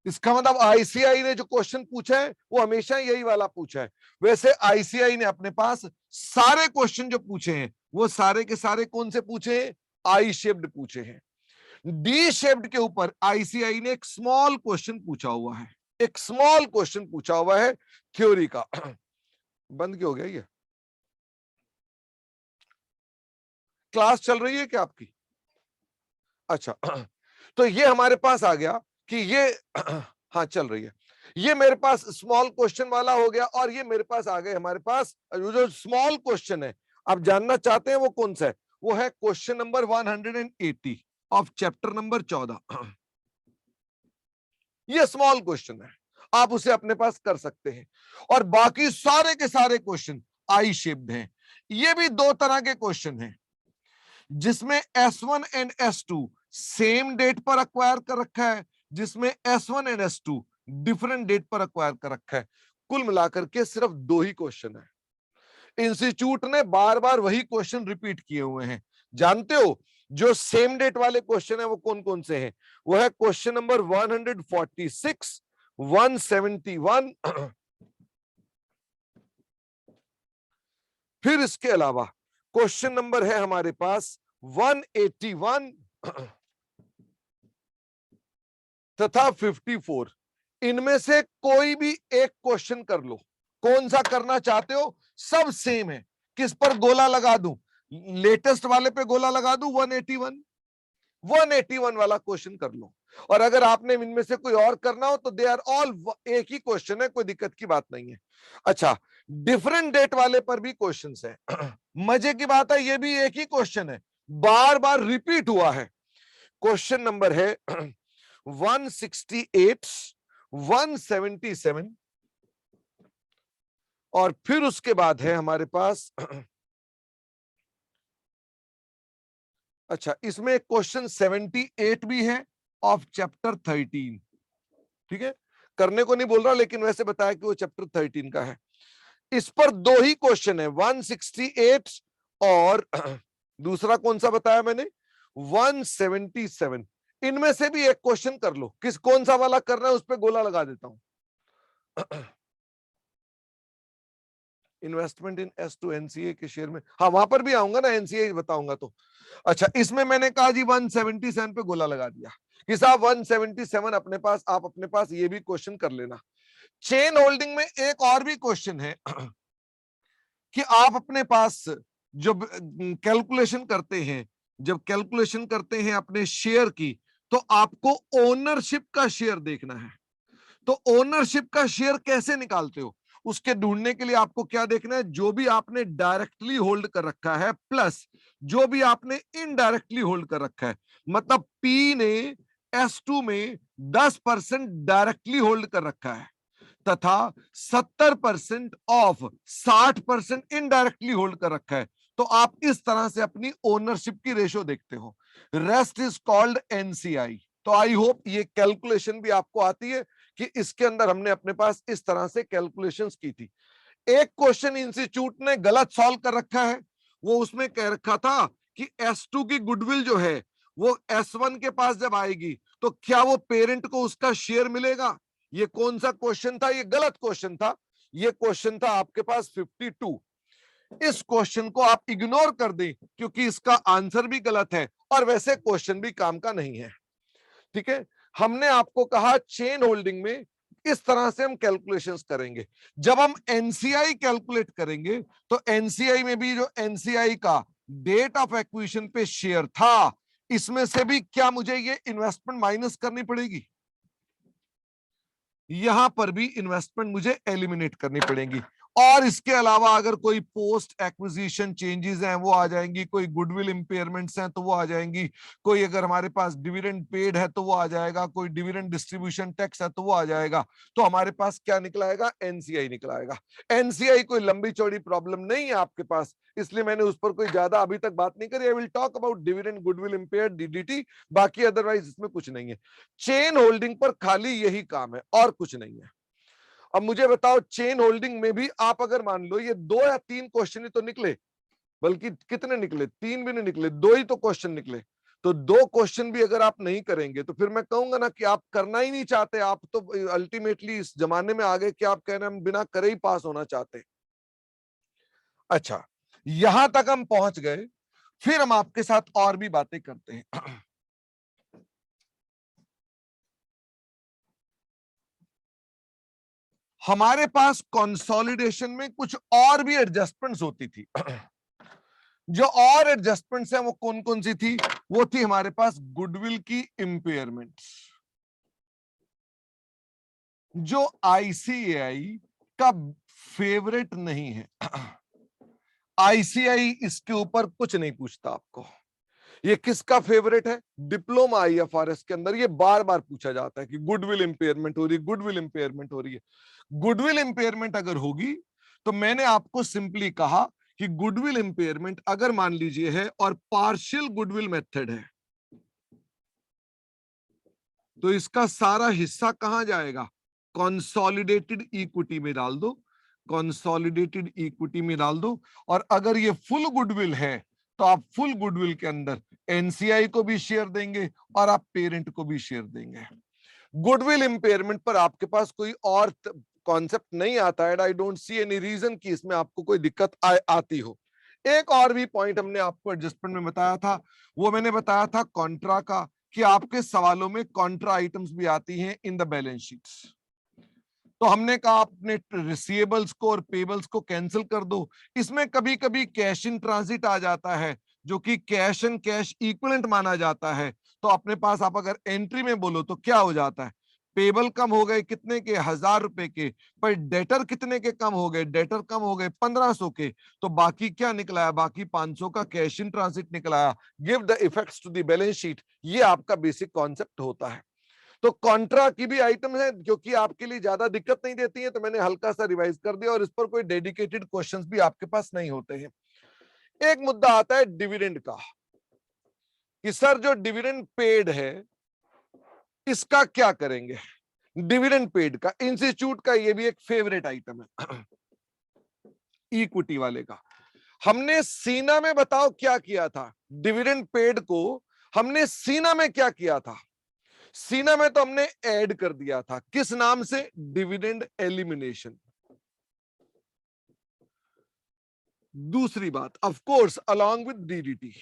इसका मतलब आईसीआई ने जो क्वेश्चन पूछा है वो हमेशा यही वाला पूछा है। वैसे आईसीआई ने अपने पास सारे क्वेश्चन जो पूछे हैं वो सारे के सारे कौन से पूछे हैं? आई शेप्ड पूछे हैं। डी शेप्ड के ऊपर आईसीआई ने एक स्मॉल क्वेश्चन पूछा हुआ है, एक स्मॉल क्वेश्चन पूछा हुआ है थ्योरी का। बंद क्यों हो गया ये? क्लास चल रही है क्या आपकी? अच्छा। तो ये हमारे पास आ गया कि ये हाँ चल रही है। ये मेरे पास स्मॉल क्वेश्चन वाला हो गया और ये मेरे पास आ गए हमारे पास जो स्मॉल क्वेश्चन है आप जानना चाहते हैं वो कौन सा है? वो है question number 180 of chapter number 14। ये स्मॉल क्वेश्चन है, आप उसे अपने पास कर सकते हैं। और बाकी सारे के सारे क्वेश्चन आई शेप्ड हैं। ये भी दो तरह के क्वेश्चन हैं, जिसमें S1 and S2 same date पर अक्वायर कर रखा है, जिसमें S1 and S2 different date पर अक्वायर कर रखा है। कुल मिलाकर के सिर्फ दो ही क्वेश्चन है। इंस्टीट्यूट ने बार बार वही क्वेश्चन रिपीट किए हुए हैं। जानते हो जो सेम डेट वाले क्वेश्चन है वो कौन कौन से हैं? वो है क्वेश्चन नंबर 146, 171, फिर इसके अलावा क्वेश्चन नंबर है हमारे पास 181 तथा 54। इनमें से कोई भी एक क्वेश्चन कर लो, कौन सा करना चाहते हो? सब सेम है। किस पर गोला लगा दूं? लेटेस्ट वाले पे गोला लगा दूं 181 वाला क्वेश्चन कर लो। और अगर आपने इनमें से कोई और करना हो तो दे आर ऑल एक ही क्वेश्चन है, कोई दिक्कत की बात नहीं है। अच्छा, डिफरेंट डेट वाले पर भी क्वेश्चंस है। मजे की बात है ये भी एक ही क्वेश्चन है, बार बार रिपीट हुआ है। क्वेश्चन नंबर है 168, 177 और फिर उसके बाद है हमारे पास अच्छा, इसमें क्वेश्चन 78 भी है ऑफ चैप्टर 13। ठीक है, करने को नहीं बोल रहा लेकिन वैसे बताया कि वो चैप्टर 13 का है। इस पर दो ही क्वेश्चन है, 168 और दूसरा कौन सा बताया मैंने? 177। इनमें से भी एक क्वेश्चन कर लो, किस कौन सा वाला करना है उस पर गोला लगा देता हूं। इन्वेस्टमेंट इन S2 NCA के शेयर में, हाँ वहां पर भी आऊंगा ना, NCA बताऊंगा तो। अच्छा, इसमें मैंने कहा जी 177 पे गोला लगा दिया कि साहब 177 अपने पास, आप अपने पास ये भी क्वेश्चन कर लेना। चेन होल्डिंग में एक और भी क्वेश्चन है कि आप अपने पास जब कैलकुलेशन करते हैं, जब कैलकुलेशन करते हैं अपने शेयर की, तो आपको ओनरशिप का शेयर देखना है। तो ओनरशिप का शेयर कैसे निकालते हो? उसके ढूंढने के लिए आपको क्या देखना है? जो भी आपने डायरेक्टली होल्ड कर रखा है प्लस जो भी आपने इनडायरेक्टली होल्ड कर रखा है। मतलब पी ने S2 में 10% डायरेक्टली होल्ड कर रखा है तथा 70% ऑफ 60% इनडायरेक्टली होल्ड कर रखा है। तो आप इस तरह से अपनी ओनरशिप की रेशो देखते हो। Rest is called NCI। तो आई होप ये कैलकुलेशन भी आपको आती है कि इसके अंदर हमने अपने पास इस तरह से कैलकुलेशंस की थी। एक क्वेश्चन इंस्टीट्यूट ने गलत सॉल्व कर रखा है, वो उसमें कह रखा था कि S2 की गुडविल जो है वो S1 के पास जब आएगी तो क्या वो पेरेंट को उसका शेयर मिलेगा? ये कौन सा क्वेश्चन था? ये गलत क्वेश्चन था। ये क्वेश्चन था आपके पास 52। इस क्वेश्चन को आप इग्नोर कर दें क्योंकि इसका आंसर भी गलत है और वैसे क्वेश्चन भी काम का नहीं है। ठीक है, हमने आपको कहा चेन होल्डिंग में इस तरह से हम कैलकुलेशंस करेंगे। जब हम एनसीआई कैलकुलेट करेंगे तो एनसीआई में भी जो एनसीआई का डेट ऑफ एक्विजिशन पे शेयर था, इसमें से भी क्या मुझे ये इन्वेस्टमेंट माइनस करनी पड़ेगी? यहां पर भी इन्वेस्टमेंट मुझे एलिमिनेट करनी पड़ेगी। और इसके अलावा अगर कोई पोस्ट एक्विजिशन चेंजेस हैं वो आ जाएंगी, कोई गुडविल इंपेयरमेंट्स हैं तो वो आ जाएंगी, कोई अगर हमारे पास डिविडेंड पेड है तो वो आ जाएगा, कोई डिविडेंड डिस्ट्रीब्यूशन टैक्स है तो वो आ जाएगा। तो हमारे पास क्या निकला आएगा? एनसीआई निकला आएगा। एनसीआई कोई लंबी चौड़ी प्रॉब्लम नहीं है आपके पास, इसलिए मैंने उस पर कोई ज्यादा अभी तक बात नहीं करी। I will talk about dividend, goodwill impaired, DDT, बाकी अदरवाइज इसमें कुछ नहीं है। चेन होल्डिंग पर खाली यही काम है और कुछ नहीं है। अब मुझे बताओ, चेन होल्डिंग में भी आप अगर मान लो ये 2 या 3 क्वेश्चन ही तो निकले, बल्कि कितने निकले? 3 भी नहीं निकले, 2 ही तो क्वेश्चन निकले। तो 2 क्वेश्चन भी अगर आप नहीं करेंगे तो फिर मैं कहूंगा ना कि आप करना ही नहीं चाहते, आप तो अल्टीमेटली इस जमाने में आ गए कि आप कह रहे हैं हम बिना करे ही पास होना चाहते हैं। अच्छा, यहां तक हम पहुंच गए, फिर हम आपके साथ और भी बातें करते हैं। हमारे पास कंसोलिडेशन में कुछ और भी एडजस्टमेंट्स होती थी। जो और एडजस्टमेंट्स हैं वो कौन कौन सी थी? वो थी हमारे पास गुडविल की इंपेयरमेंट, जो आईसीएआई का फेवरेट नहीं है। आईसीआई इसके ऊपर कुछ नहीं पूछता आपको। ये किसका फेवरेट है? डिप्लोमा आईएफआरएस के अंदर ये बार बार पूछा जाता है कि गुडविल इंपेयरमेंट हो रही है, गुडविल इंपेयरमेंट हो रही है। गुडविल इंपेयरमेंट अगर होगी तो मैंने आपको सिंपली कहा कि गुडविल इंपेयरमेंट अगर मान लीजिए है और पार्शियल गुडविल मेथड है, तो इसका सारा हिस्सा कहां जाएगा? कंसोलिडेटेड इक्विटी में डाल दो, कंसोलिडेटेड इक्विटी में डाल दो। और अगर ये फुल गुडविल है तो आप फुल गुडविल के अंदर एनसीआई को भी शेयर देंगे और आप पेरेंट को भी शेयर देंगे। गुडविल इंपेयरमेंट पर आपके पास कोई और कॉन्सेप्ट नहीं आता है। I don't see any reason कि इसमें आपको कोई दिक्कत आती हो। एक और भी पॉइंट हमने आपको एडजस्टमेंट में बताया था, वो मैंने बताया था कॉन्ट्रा का, कि आपके सवालों में कॉन्ट्रा आइटम्स भी आती हैं इन द बैलेंस शीट्स। तो हमने कहा अपने रिसीवेबल्स को और पेबल्स को कैंसिल कर दो। इसमें कभी कभी कैश इन ट्रांजिट आ जाता है, जो कि कैश एंड कैश इक्विवेलेंट माना जाता है। तो अपने पास आप अगर एंट्री में बोलो तो क्या हो जाता है? पेबल कम हो गए कितने के? 1000 रुपए के। पर डेटर कितने के कम हो गए? डेटर कम हो गए 1500 के। तो बाकी क्या निकला? बाकी 500 का कैश इन ट्रांजिट निकला। Give the effects to the balance sheet, ये आपका बेसिक कॉन्सेप्ट होता है। तो कॉन्ट्रा की भी आइटम है, क्योंकि आपके लिए ज्यादा दिक्कत नहीं देती है, तो मैंने हल्का सा रिवाइज कर दिया और इस पर कोई डेडिकेटेड क्वेश्चंस भी आपके पास नहीं होते हैं। एक मुद्दा आता है डिविडेंड का, कि सर जो डिविडेंड पेड है इसका क्या करेंगे? डिविडेंड पेड का इंस्टीट्यूट का ये भी एक फेवरेट आइटम है, इक्विटी वाले का। हमने सीना में बताओ क्या किया था? डिविडेंड पेड को हमने सीना में क्या किया था? सीना में तो हमने ऐड कर दिया था, किस नाम से? Dividend elimination. दूसरी बात, of course along with DDT.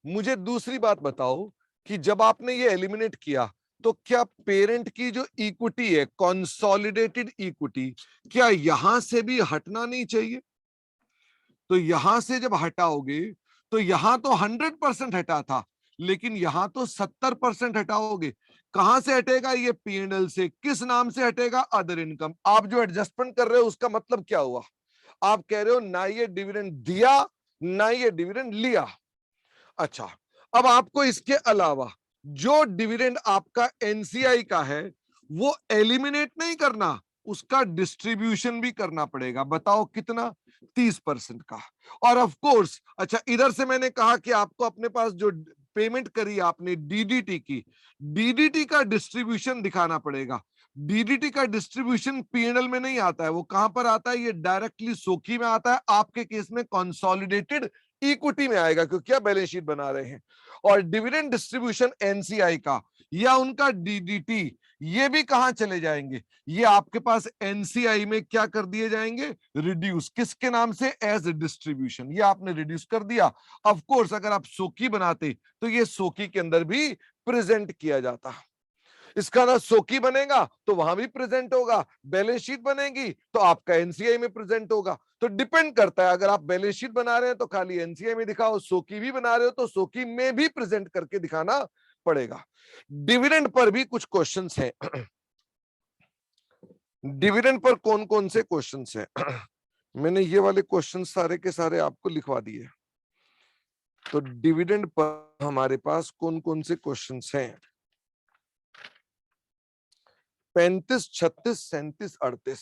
मुझे दूसरी बात बताओ कि जब आपने ये एलिमिनेट किया तो क्या पेरेंट की जो इक्विटी है, कंसोलिडेटेड इक्विटी, क्या यहां से भी हटना नहीं चाहिए? तो यहां से जब हटाओगे तो यहां तो 100% हटा था, लेकिन यहां तो 70% हटाओगे। कहां से हटेगा? ये पीएनएल से। किस नाम से हटेगा? Other income. आप जो एडजस्टमेंट कर रहे हो उसका मतलब क्या हुआ? आप कह रहे हो ना ये डिविडेंड दिया ना ये डिविडेंड लिया। अच्छा, अब आपको इसके अलावा जो डिविडेंड आपका एनसीआई का है वो एलिमिनेट नहीं करना, उसका डिस्ट्रीब्यूशन भी करना पड़ेगा। बताओ कितना? 30% का। और ऑफ कोर्स, अच्छा इधर से मैंने कहा कि आपको अपने पास जो पेमेंट करी आपने डीडीटी की, डीडीटी का डिस्ट्रीब्यूशन दिखाना पड़ेगा। डीडीटी का डिस्ट्रीब्यूशन पीएनएल में नहीं आता है, वो कहां पर आता है? ये डायरेक्टली सोखी में आता है। आपके केस में कंसोलिडेटेड इक्विटी में आएगा, क्योंकि आप बैलेंस शीट बना रहे हैं। और डिविडेंड डिस्ट्रीब्यूशन एनसीआई का या उनका डीडीटी, ये भी कहां चले जाएंगे? ये आपके पास एनसीआई में क्या कर दिए जाएंगे? रिड्यूस। किसके नाम से? As distribution. ये आपने रिड्यूस कर दिया। ऑफ कोर्स अगर आप सोकी बनाते तो ये सोकी के अंदर भी प्रेजेंट किया जाता। इसका ना सोकी बनेगा तो वहां भी प्रेजेंट होगा, बैलेंस शीट बनेगी तो आपका एनसीआई में प्रेजेंट होगा। तो डिपेंड करता है, अगर आप बैलेंस शीट बना रहे हैं तो खाली एनसीआई में दिखाओ, सोकी भी बना रहे हो तो सोकी में भी प्रेजेंट करके दिखाना पड़ेगा। डिविडेंड पर भी कुछ क्वेश्चंस हैं। डिविडेंड पर कौन कौन से क्वेश्चंस हैं? मैंने ये वाले क्वेश्चन सारे के सारे आपको लिखवा दिए। तो डिविडेंड पर हमारे पास कौन कौन से क्वेश्चंस हैं? 35, 36, 37, 38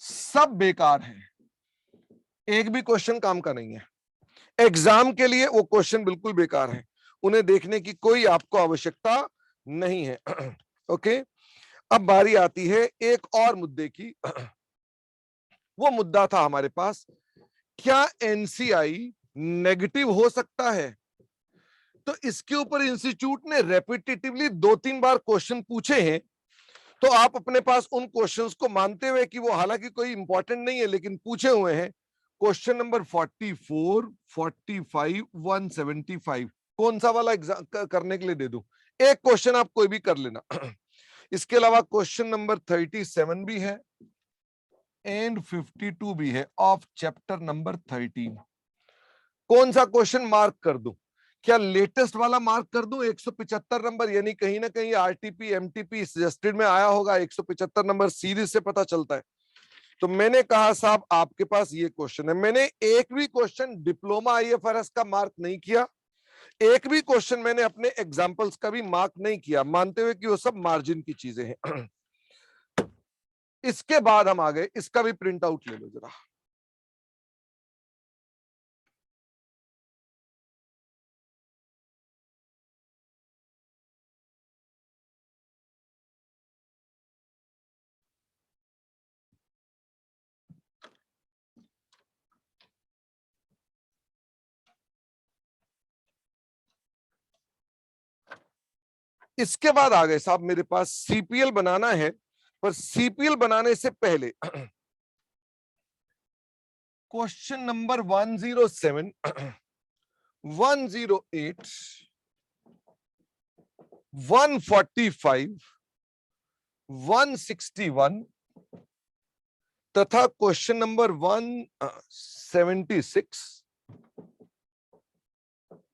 सब बेकार है। एक भी क्वेश्चन काम का नहीं है। एग्जाम के लिए वो क्वेश्चन बिल्कुल बेकार है, उन्हें देखने की कोई आपको आवश्यकता नहीं है। ओके, अब बारी आती है एक और मुद्दे की। वो मुद्दा था हमारे पास क्या एनसीआई नेगेटिव हो सकता है? तो इसके ऊपर इंस्टीट्यूट ने रेपिटेटिवली 2-3 बार क्वेश्चन पूछे हैं, तो आप अपने पास उन क्वेश्चंस को मानते हुए कि वो हालांकि कोई इंपॉर्टेंट नहीं है लेकिन पूछे हुए हैं, क्वेश्चन नंबर 44, 45, 175 कौन सा वाला एग्जाम करने के लिए दे दूं? एक क्वेश्चन आप कोई भी कर लेना। इसके अलावा क्वेश्चन नंबर 37 भी है एंड 52 भी है ऑफ चैप्टर नंबर 13। कौन सा क्वेश्चन मार्क कर दूं? क्या लेटेस्ट वाला मार्क कर दूं 175 नंबर, यानी कहीं ना कहीं आरटीपी एमटीपी सजेस्टेड में आया होगा, 175 नंबर सीरीज से पता चलता है। तो मैंने कहा साहब आपके पास ये क्वेश्चन है। मैंने एक भी क्वेश्चन डिप्लोमा आईएफआरएस का मार्क नहीं किया, एक भी क्वेश्चन मैंने अपने एग्जांपल्स का भी मार्क नहीं किया, मानते हुए कि वो सब मार्जिन की चीजें हैं। इसके बाद हम आ गए, इसका भी प्रिंट आउट ले लो जरा। इसके बाद आ गए साहब मेरे पास सीपीएल बनाना है, पर सीपीएल बनाने से पहले क्वेश्चन नंबर 107, 108, 145, 161 तथा क्वेश्चन नंबर 176,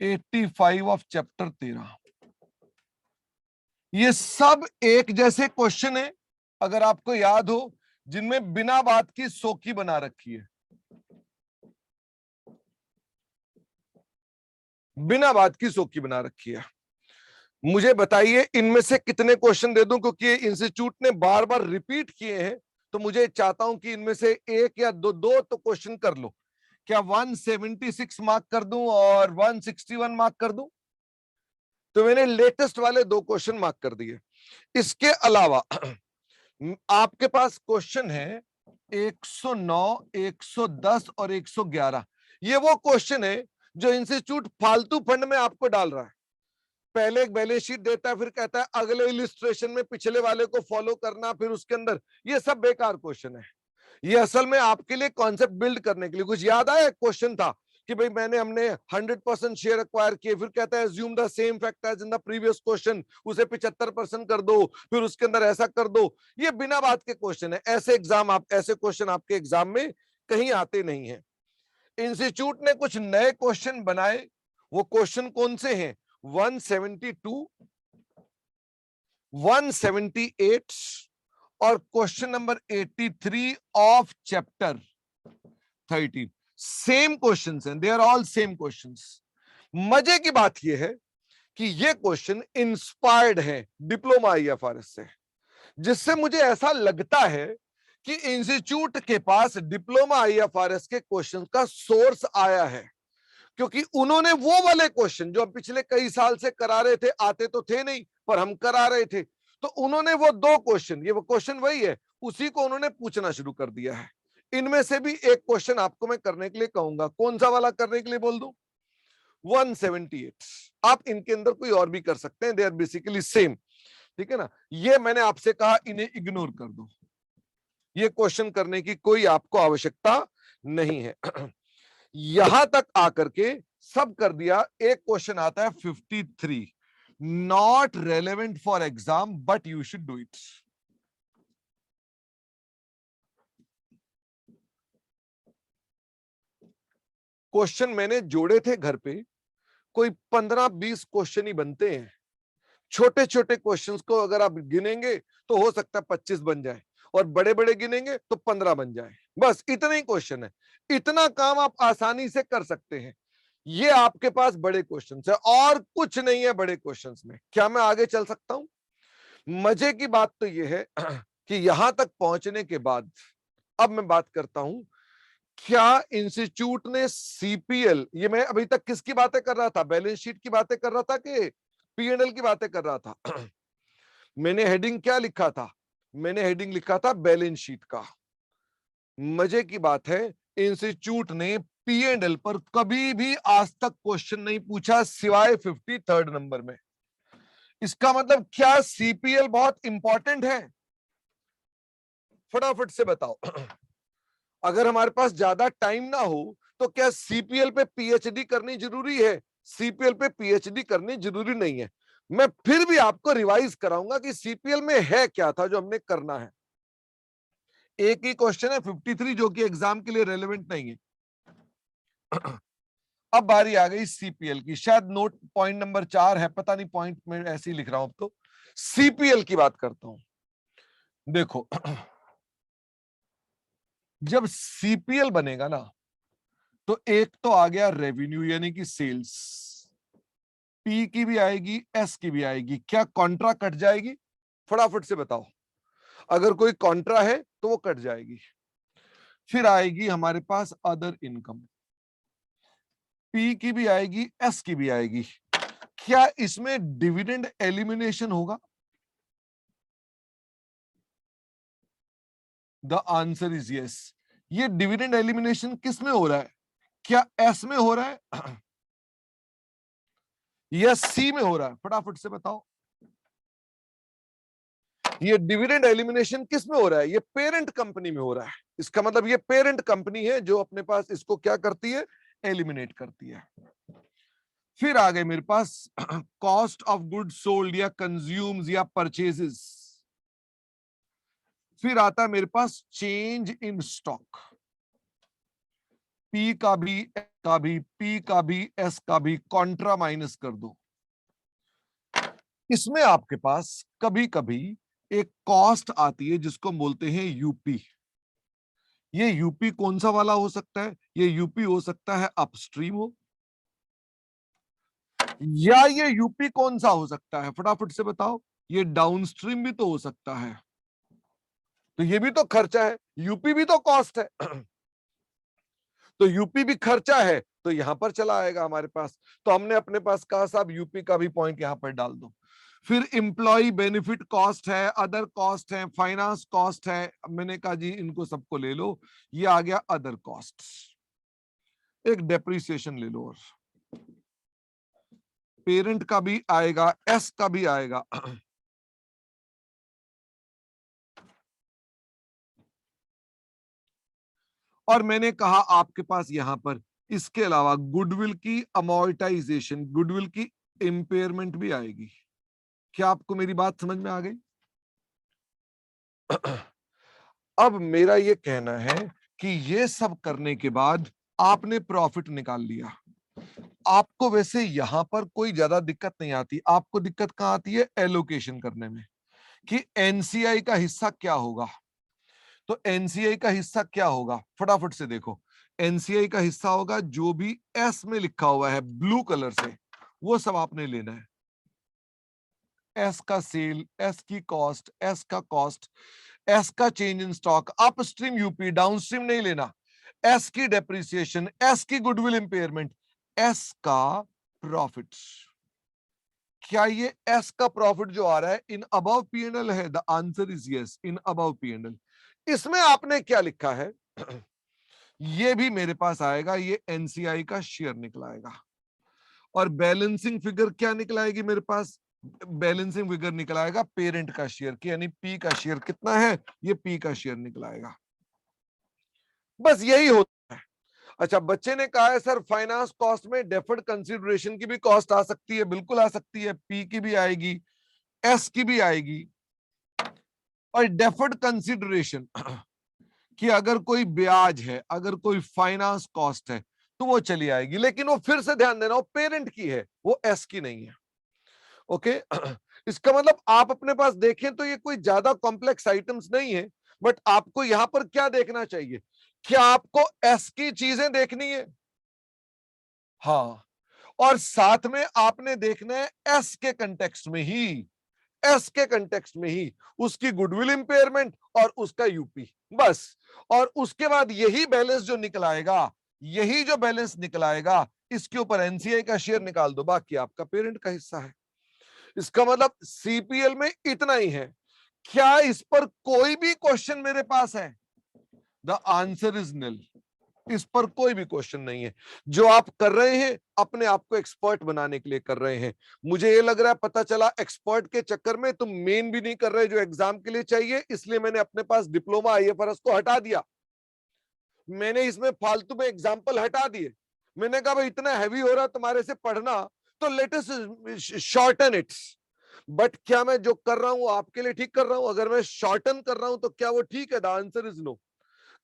85 ऑफ चैप्टर 13, ये सब एक जैसे क्वेश्चन है, अगर आपको याद हो, जिनमें बिना बात की सोकी बना रखी है, बिना बात की सोकी बना रखी है। मुझे बताइए इनमें से कितने क्वेश्चन दे दूं, क्योंकि इंस्टीट्यूट ने बार बार रिपीट किए हैं, तो मुझे चाहता हूं कि इनमें से एक या दो दो तो क्वेश्चन कर लो। क्या 176 मार्क कर दूं और 161 मार्क कर दूं? तो मैंने लेटेस्ट वाले 2 क्वेश्चन मार्क कर दिए। इसके अलावा आपके पास क्वेश्चन है 109, 110 और 111। ये वो क्वेश्चन है जो इंस्टीट्यूट फालतू फंड में आपको डाल रहा है। पहले एक बैलेंस शीट देता है, फिर कहता है अगले इलिस्ट्रेशन में पिछले वाले को फॉलो करना, फिर उसके अंदर, ये सब बेकार क्वेश्चन है। ये असल में आपके लिए कॉन्सेप्ट बिल्ड करने के लिए। कुछ याद आया? क्वेश्चन था कि भाई हमने 100% शेयर एक्वायर किए, फिर कहता है assume the same fact as in the previous question, उसे 75% कर दो, फिर उसके अंदर ऐसा कर दो। ये बिना बात के क्वेश्चन है। ऐसे क्वेश्चन आपके एग्जाम में कहीं आते नहीं है। इंस्टीट्यूट ने कुछ नए क्वेश्चन बनाए। वो क्वेश्चन कौन से हैं? 172, 178 और question number 83 of chapter 13। Same questions हैं, they are all same questions. मजे की बात यह है कि ये क्वेश्चन इंस्पायर्ड है डिप्लोमा आईएफआरएस से, जिससे मुझे ऐसा लगता है कि इंस्टीट्यूट के पास डिप्लोमा आईएफआरएस के क्वेश्चन का सोर्स आया है, क्योंकि उन्होंने वो वाले क्वेश्चन जो हम पिछले कई साल से करा रहे थे, आते तो थे नहीं पर हम करा रहे थे, तो उन्होंने वो 2 क्वेश्चन, ये वो क्वेश्चन वही है, उसी को उन्होंने पूछना शुरू कर दिया है। इनमें से भी एक क्वेश्चन आपको मैं करने के लिए कहूंगा। कौन सा वाला करने के लिए बोल दूं? 178। आप इनके अंदर कोई और भी कर सकते हैं, दे आर बेसिकली सेम। ठीक है ना? ये मैंने आपसे कहा इन्हें इग्नोर कर दो, ये क्वेश्चन करने की कोई आपको आवश्यकता नहीं है। यहां तक आकर के सब कर दिया। एक क्वेश्चन आता है 53, not relevant for exam but you should do it. Question मैंने जोड़े थे घर पे, कोई 15-20 क्वेश्चन ही बनते हैं। छोटे छोटे क्वेश्चंस को अगर आप गिनेंगे तो हो सकता है 25 बन जाए, और बड़े बड़े गिनेंगे तो 15 बन जाए। बस इतने ही क्वेश्चन है, इतना काम आप आसानी से कर सकते हैं। ये आपके पास बड़े क्वेश्चंस है और कुछ नहीं है बड़े क्वेश्चंस में। क्या मैं आगे चल सकता हूं? मजे की बात तो यह है कि यहां तक पहुंचने के बाद अब मैं बात करता हूं, क्या इंस्टीट्यूट ने सीपीएल, ये मैं अभी तक किसकी बातें कर रहा था? बैलेंस शीट की बातें कर रहा था कि पीएनएल की बातें कर रहा था? मैंने हेडिंग क्या लिखा था? मैंने हेडिंग लिखा था बैलेंस शीट का। मजे की बात है इंस्टीट्यूट ने पी एंड एल पर कभी भी आज तक क्वेश्चन नहीं पूछा सिवाय 53rd नंबर में। इसका मतलब क्या सीपीएल बहुत इंपॉर्टेंट है? फटाफट से बताओ। अगर हमारे पास ज्यादा टाइम ना हो तो क्या सीपीएल पे पीएचडी करनी जरूरी है? सीपीएल पे पीएचडी करनी जरूरी नहीं है। मैं फिर भी आपको रिवाइज कराऊंगा कि सीपीएल में है क्या था जो हमने करना है। एक ही क्वेश्चन है 53 जो कि एग्जाम के लिए रेलेवेंट नहीं है। अब बारी आ गई सीपीएल की। शायद नोट पॉइंट नंबर 4 है, पता नहीं, पॉइंट में ऐसे ही लिख रहा हूं। अब तो सीपीएल की बात करता हूं। देखो, जब सीपीएल बनेगा ना तो एक तो आ गया रेवेन्यू यानी कि सेल्स, पी की भी आएगी एस की भी आएगी। क्या कॉन्ट्रा कट जाएगी? फटाफट से बताओ। अगर कोई कॉन्ट्रा है तो वो कट जाएगी। फिर आएगी हमारे पास अदर इनकम, पी की भी आएगी एस की भी आएगी। क्या इसमें डिविडेंड एलिमिनेशन होगा? The answer is yes. ये डिविडेंड एलिमिनेशन किस में हो रहा है? क्या एस में हो रहा है या सी में हो रहा है? फटाफट से बताओ। ये डिविडेंड एलिमिनेशन किस में हो रहा है? ये पेरेंट कंपनी में हो रहा है। इसका मतलब ये पेरेंट कंपनी है जो अपने पास इसको क्या करती है? एलिमिनेट करती है। फिर आ गए मेरे पास कॉस्ट ऑफ गुड सोल्ड या कंज्यूम्स या परचेजेस। फिर आता है मेरे पास चेंज इन स्टॉक। पी का भी एस का भी, पी का भी एस का भी कॉन्ट्रा माइनस कर दो। इसमें आपके पास कभी कभी एक कॉस्ट आती है जिसको बोलते हैं यूपी। ये यूपी कौन सा वाला हो सकता है? ये यूपी हो सकता है अपस्ट्रीम हो, या ये यूपी कौन सा हो सकता है? फटाफट से बताओ। ये डाउनस्ट्रीम भी तो हो सकता है। तो ये भी तो खर्चा है, यूपी भी तो कॉस्ट है। तो यूपी भी खर्चा है तो यहां पर चला आएगा हमारे पास। तो हमने अपने पास कहा साहब यूपी का भी पॉइंट यहां पर डाल दो। फिर एम्प्लॉय बेनिफिट कॉस्ट है, अदर कॉस्ट है, फाइनेंस कॉस्ट है। मैंने कहा जी इनको सबको ले लो। ये आ गया अदर कॉस्ट। एक डेप्रिसिएशन ले लो, और पेरेंट का भी आएगा, एस का भी आएगा। और मैंने कहा आपके पास यहां पर इसके अलावा गुडविल की अमोर्टाइजेशन, गुडविल की इंपेयरमेंट भी आएगी। क्या आपको मेरी बात समझ में आ गई? अब मेरा ये कहना है कि ये सब करने के बाद आपने प्रॉफिट निकाल लिया। आपको वैसे यहां पर कोई ज्यादा दिक्कत नहीं आती। आपको दिक्कत कहां आती है? एलोकेशन करने में, कि एनसीआई का हिस्सा क्या होगा। तो एनसीआई का हिस्सा क्या होगा? फटाफट से देखो। एनसीआई का हिस्सा होगा जो भी एस में लिखा हुआ है ब्लू कलर से, वो सब आपने लेना है। एस का सेल, एस की कॉस्ट, एस का कॉस्ट, एस का change in stock, upstream UP, downstream नहीं लेना, एस की डेप्रिसिएशन, एस की गुडविल इंपेयरमेंट, एस का प्रॉफिट। क्या ये एस का प्रॉफिट जो आ रहा है इन अबव पीएनएल है? The answer is yes, in above PNL. इसमें आपने क्या लिखा है? ये भी मेरे पास आएगा, ये एनसीआई का शेयर निकलाएगा। और बैलेंसिंग फिगर क्या निकलाएगी मेरे पास? बैलेंसिंग फिगर निकलाएगा पेरेंट का शेयर की, यानी पी का शेयर कितना है? ये पी का शेयर निकलाएगा। बस यही होता है। अच्छा, बच्चे ने कहा है सर फाइनेंस कॉस्ट में डेफर्ड कंसीडरेशन की भी कॉस्ट आ सकती है। बिल्कुल आ सकती है, पी की भी आएगी, एस की भी आएगी। और डेफर्ड कंसीडरेशन कि अगर कोई ब्याज है, अगर कोई फाइनेंस कॉस्ट है तो वो चली आएगी, लेकिन वो फिर से ध्यान देना वो पेरेंट की है, वो एस की नहीं है। ओके। इसका मतलब आप अपने पास देखें तो ये कोई ज्यादा कॉम्प्लेक्स आइटम्स नहीं है, बट आपको यहां पर क्या देखना चाहिए? क्या आपको एस की चीजें देखनी है? हाँ। और साथ में आपने देखना है एस के कंटेक्स्ट में ही, एस के कंटेक्स्ट में ही उसकी गुडविल इंपेयरमेंट और उसका यूपी, बस। और उसके बाद यही बैलेंस जो निकल आएगा, यही जो बैलेंस निकल आएगा, इसके ऊपर एनसीआई का शेयर निकाल दो, बाकी आपका पेरेंट का हिस्सा है। इसका मतलब सीपीएल में इतना ही है। क्या इस पर कोई भी क्वेश्चन मेरे पास है? द आंसर इज निल। इस पर कोई भी क्वेश्चन नहीं है। जो आप कर रहे हैं अपने आप को एक्सपर्ट बनाने के लिए कर रहे हैं। मुझे ये लग रहा है पता चला एक्सपर्ट के चक्कर में तुम मेन भी नहीं कर रहे जो एग्जाम के लिए चाहिए, इसलिए मैंने अपने पास डिप्लोमा आईएफआरएस को हटा दिया। मैंने इसमें फालतू में एग्जाम्पल हटा दिए। मैंने कहा भाई इतना हैवी हो रहा तुम्हारे से पढ़ना, तो let us shorten it. But क्या मैं जो कर रहा हूं आपके लिए ठीक कर रहा हूं? अगर मैं शॉर्टन कर रहा हूं तो क्या वो ठीक है? The answer is no.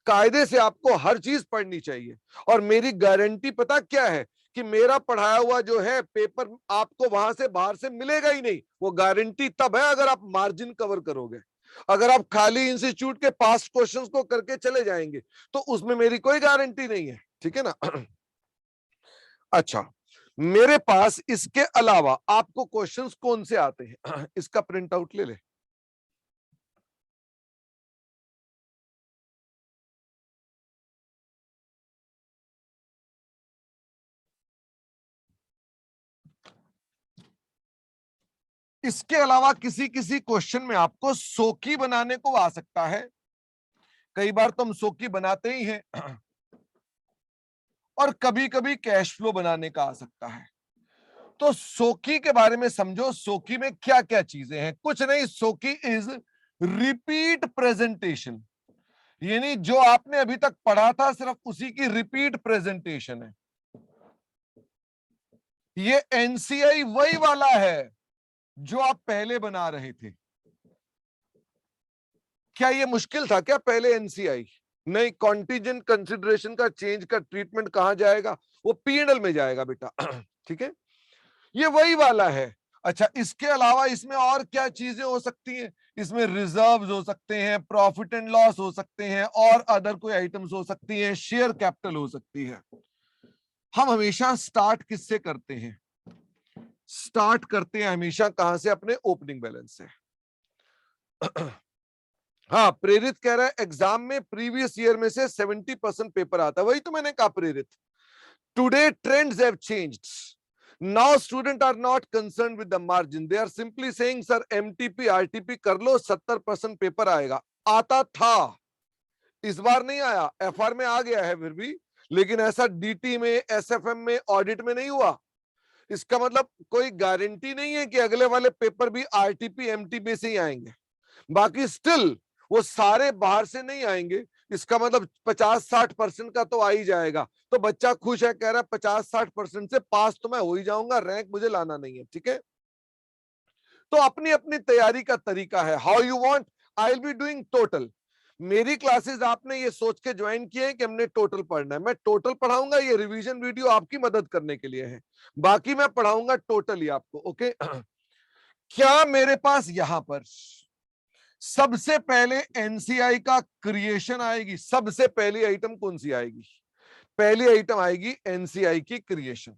कायदे से आपको हर चीज पढ़नी चाहिए। और मेरी गारंटी पता क्या है कि मेरा पढ़ाया हुआ जो है पेपर आपको वहां से बाहर से मिलेगा ही नहीं। वो गारंटी तब है अगर आप मार्जिन कवर करोगे। अगर आप खाली इंस्टीट्यूट के पास्ट क्वेश्चंस को करके चले जाएंगे तो उसमें मेरी कोई गारंटी नहीं है, ठीक है ना। अच्छा, मेरे पास इसके अलावा आपको क्वेश्चंस कौन से आते हैं? इसका प्रिंट आउट ले ले। इसके अलावा किसी किसी क्वेश्चन में आपको सोकी बनाने को आ सकता है। कई बार तो हम सोकी बनाते ही हैं। और कभी कभी कैश फ्लो बनाने का आ सकता है। तो सोकी के बारे में समझो। सोकी में क्या क्या चीजें हैं? कुछ नहीं, सोकी इज रिपीट प्रेजेंटेशन। यानी जो आपने अभी तक पढ़ा था सिर्फ उसी की रिपीट प्रेजेंटेशन है। ये एनसीआई वही वाला है जो आप पहले बना रहे थे। क्या ये मुश्किल था क्या पहले एनसीआई? नहीं, कॉन्टीजेंट कंसिडरेशन का चेंज का ट्रीटमेंट कहां जाएगा? वो पीएनएल में जाएगा बेटा। ठीक है, ये वही वाला है। अच्छा, इसके अलावा इसमें और क्या चीजें हो सकती हैं? इसमें रिजर्व्स हो सकते हैं, प्रॉफिट एंड लॉस हो सकते हैं, और अदर कोई आइटम्स हो सकती हैं, शेयर कैपिटल हो सकती है। हम हमेशा स्टार्ट किससे करते हैं? स्टार्ट करते हैं हमेशा कहां से? अपने ओपनिंग बैलेंस से। हाँ, प्रेरित कह रहा है एग्जाम में प्रीवियस ईयर में से 70% पेपर आता है। वही तो मैंने कहा प्रेरित। Today trends have changed. Now student are not concern with the margin, they are simply saying sir MTP RTP कर लो, 70% पेपर आएगा। आता था, इस बार नहीं आया। एफआर में आ गया है फिर भी, लेकिन ऐसा डीटी में, एसएफएम में, ऑडिट में नहीं हुआ। इसका मतलब कोई गारंटी नहीं है कि अगले वाले पेपर भी आरटीपी एमटीपी से ही आएंगे। बाकी स्टिल वो सारे बाहर से नहीं आएंगे। इसका मतलब 50-60% का तो आ ही जाएगा। तो बच्चा खुश है, कह रहा है 50-60% से पास तो मैं हो ही जाऊंगा, रैंक मुझे लाना नहीं है। ठीक है, तो अपनी अपनी तैयारी का तरीका है। How you want, I will be doing total. मेरी क्लासेस आपने ये सोच के ज्वाइन किए हैं कि हमने टोटल पढ़ना है। मैं टोटल पढ़ाऊंगा, ये रिवीजन वीडियो आपकी मदद करने के लिए है। बाकी मैं पढ़ाऊंगा टोटली आपको। ओके। क्या मेरे पास यहां पर सबसे पहले एनसीआई का क्रिएशन आएगी? सबसे पहली आइटम कौन सी आएगी? पहली आइटम आएगी एनसीआई की क्रिएशन।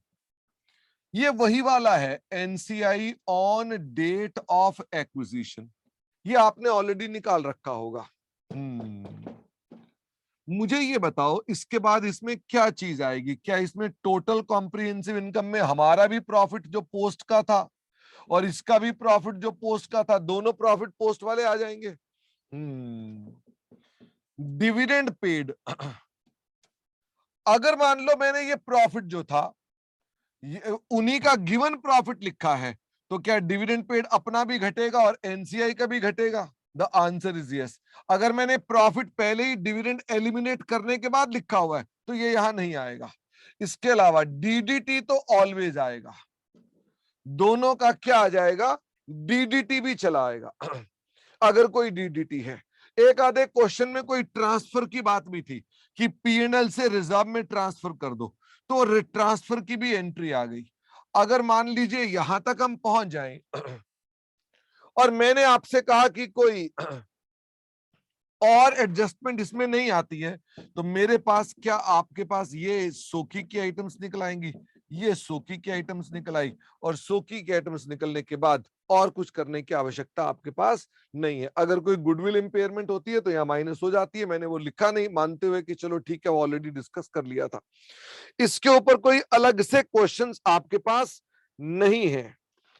ये वही वाला है NCI on date of acquisition. ये आपने ऑलरेडी निकाल रखा होगा। मुझे ये बताओ इसके बाद इसमें क्या चीज आएगी? क्या इसमें टोटल कॉम्प्रिहेंसिव इनकम में हमारा भी प्रॉफिट जो पोस्ट का था और इसका भी प्रॉफिट जो पोस्ट का था, दोनों प्रॉफिट पोस्ट वाले आ जाएंगे? Dividend paid. अगर मान लो मैंने ये प्रॉफिट जो था उन्हीं का गिवन प्रॉफिट लिखा है, तो क्या डिविडेंड पेड अपना भी घटेगा और एनसीआई का भी घटेगा? The answer is yes. अगर मैंने प्रॉफिट पहले ही डिविडेंड एलिमिनेट करने के बाद लिखा हुआ है तो ये यहां नहीं आएगा। इसके अलावा डीडीटी तो ऑलवेज आएगा। दोनों का क्या आ जाएगा? डीडीटी भी चला आएगा। अगर कोई डीडीटी है। एक आधे क्वेश्चन में कोई ट्रांसफर की बात भी थी कि पीएनएल से रिजर्व में ट्रांसफर कर दो, तो ट्रांसफर की भी एंट्री आ गई। अगर मान लीजिए यहां तक हम पहुंच जाएं और मैंने आपसे कहा कि कोई और एडजस्टमेंट इसमें नहीं आती है, तो मेरे पास क्या आपके पास ये सोकी की आइटम्स निकल आएंगी, ये सोकी की आइटम्स निकल आई, और सोकी की आइटम्स निकलने के बाद और कुछ करने की आवश्यकता आपके पास नहीं है। अगर कोई गुडविल इंपेयरमेंट होती है तो यहाँ माइनस हो जाती है। मैंने वो लिखा नहीं, मानते हुए कि चलो ठीक है, वो ऑलरेडी डिस्कस कर लिया था। इसके ऊपर कोई अलग से क्वेश्चंस आपके पास नहीं है।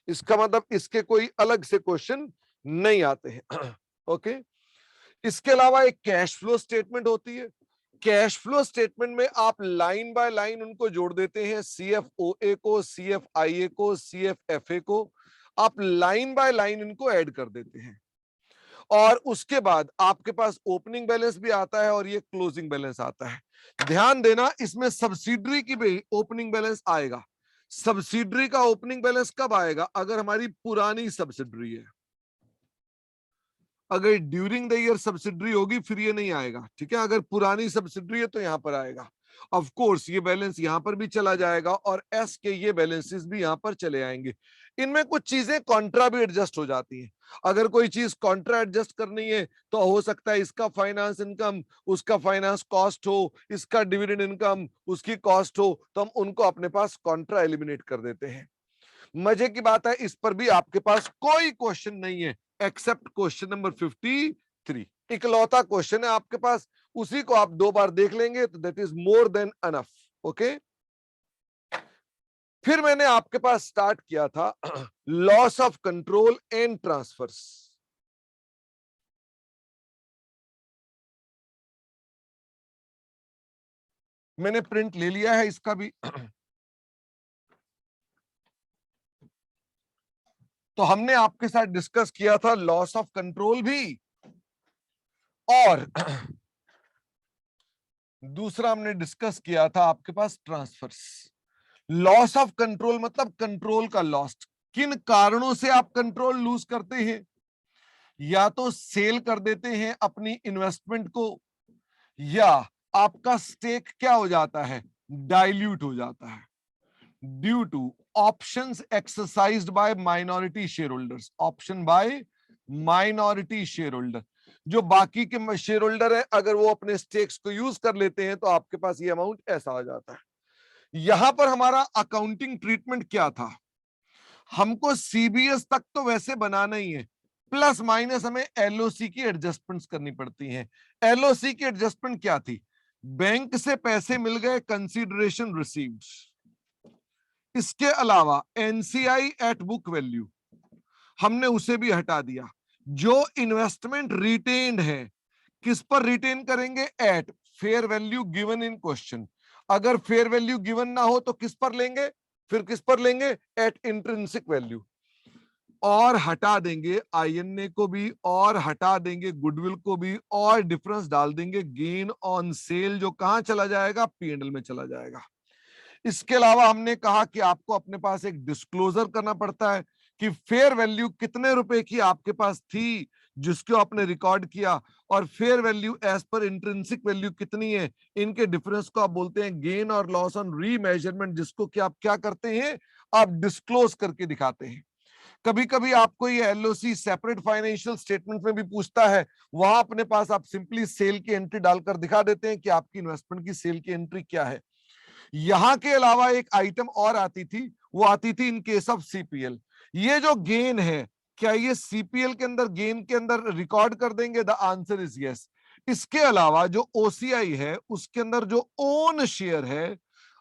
इसका मतलब इसके कोई अलग से क्वेश्चन नहीं आते हैं। ओके। इसके अलावा एक कैश फ्लो स्टेटमेंट होती है। कैश फ्लो स्टेटमेंट में आप लाइन बाय लाइन उनको जोड़ देते हैं, CFOA को, CFIA को, CFFA को, आप लाइन बाय लाइन इनको ऐड कर देते हैं। और उसके बाद आपके पास ओपनिंग बैलेंस भी आता है और ये क्लोजिंग बैलेंस आता है। ध्यान देना, इसमें सब्सिडरी की भी ओपनिंग बैलेंस आएगा। सब्सिडरी का ओपनिंग बैलेंस कब आएगा? अगर हमारी पुरानी सब्सिडरी है। अगर ड्यूरिंग द ईयर सब्सिडरी होगी फिर ये नहीं आएगा, ठीक है। अगर पुरानी सब्सिडरी है तो यहां पर आएगा। ऑफ कोर्स ये बैलेंस यहां पर भी चला जाएगा और एस के ये बैलेंसेस भी यहां पर चले आएंगे। इनमें कुछ चीजें कॉन्ट्रा भी एडजस्ट हो जाती हैं। अगर कोई चीज कॉन्ट्रा एडजस्ट करनी है तो हो सकता है इसका फाइनेंस इनकम उसका फाइनेंस कॉस्ट हो, इसका डिविडेंड इनकम उसकी कॉस्ट हो, तो हम उनको अपने पास कॉन्ट्रा एलिमिनेट कर देते हैं। मजे की बात है, इस पर भी आपके पास कोई क्वेश्चन नहीं है एक्सेप्ट क्वेश्चन नंबर 53। इकलौता क्वेश्चन है आपके पास, उसी को आप 2 बार देख लेंगे तो that is more than enough. Okay, फिर मैंने आपके पास स्टार्ट किया था loss of control and transverse. मैंने प्रिंट ले लिया है इसका भी। तो हमने आपके साथ डिस्कस किया था लॉस ऑफ कंट्रोल भी, और दूसरा हमने डिस्कस किया था आपके पास ट्रांसफर्स। लॉस ऑफ कंट्रोल मतलब कंट्रोल का लॉस। किन कारणों से आप कंट्रोल लूज करते हैं? या तो सेल कर देते हैं अपनी इन्वेस्टमेंट को, या आपका स्टेक क्या हो जाता है? डाइल्यूट हो जाता है due to options exercised by minority share holders. Option by minority share holder, जो बाकी के शेयर होल्डर है, अगर वो अपने स्टेक्स को यूज कर लेते हैं तो आपके पास ये अमाउंट ऐसा आ जाता है। यहां पर हमारा अकाउंटिंग ट्रीटमेंट क्या था? हमको सीबीएस तक तो वैसे बनाना ही है, प्लस माइनस हमें एलओसी की एडजस्टमेंट्स करनी पड़ती हैं। एलओसी की एडजस्टमेंट क्या थी? बैंक से पैसे मिल गए, कंसीडरेशन रिसीव्ड। इसके अलावा एनसीआई एट बुक वैल्यू, हमने उसे भी हटा दिया। जो इन्वेस्टमेंट रिटेन्ड है, किस पर रिटेन करेंगे? Eight fair value given in question. अगर फेयर वैल्यू गिवन ना हो तो किस पर लेंगे? फिर किस पर लेंगे? At intrinsic value. और हटा देंगे आईएनए को भी, और हटा देंगे गुडविल को भी, और डिफरेंस डाल देंगे गेन ऑन सेल, जो कहां चला जाएगा? पीएनएल में चला जाएगा। इसके अलावा हमने कहा कि आपको अपने पास एक डिस्क्लोजर करना पड़ता है कि फेयर वैल्यू कितने रुपए की आपके पास थी जिसको आपने रिकॉर्ड किया, और फेयर वैल्यू एज पर इंट्रिंसिक वैल्यू कितनी है। इनके डिफरेंस को आप बोलते हैं गेन और लॉस ऑन रीमेजरमेंट, जिसको कि आप क्या करते हैं? आप डिस्क्लोज करके दिखाते हैं। कभी कभी आपको ये एलओसी सेपरेट फाइनेंशियल स्टेटमेंट में भी पूछता है, वहां अपने पास आप सिंपली सेल की एंट्री डालकर दिखा देते हैं कि आपकी इन्वेस्टमेंट की सेल की एंट्री क्या है। यहां के अलावा एक आइटम और आती थी, वो आती थी इन केस ऑफ सीपीएल। ये जो गेन है, क्या ये सीपीएल के अंदर गेन के अंदर रिकॉर्ड कर देंगे? The answer is yes. इसके अलावा जो ओसीआई है उसके अंदर जो ओन शेयर है,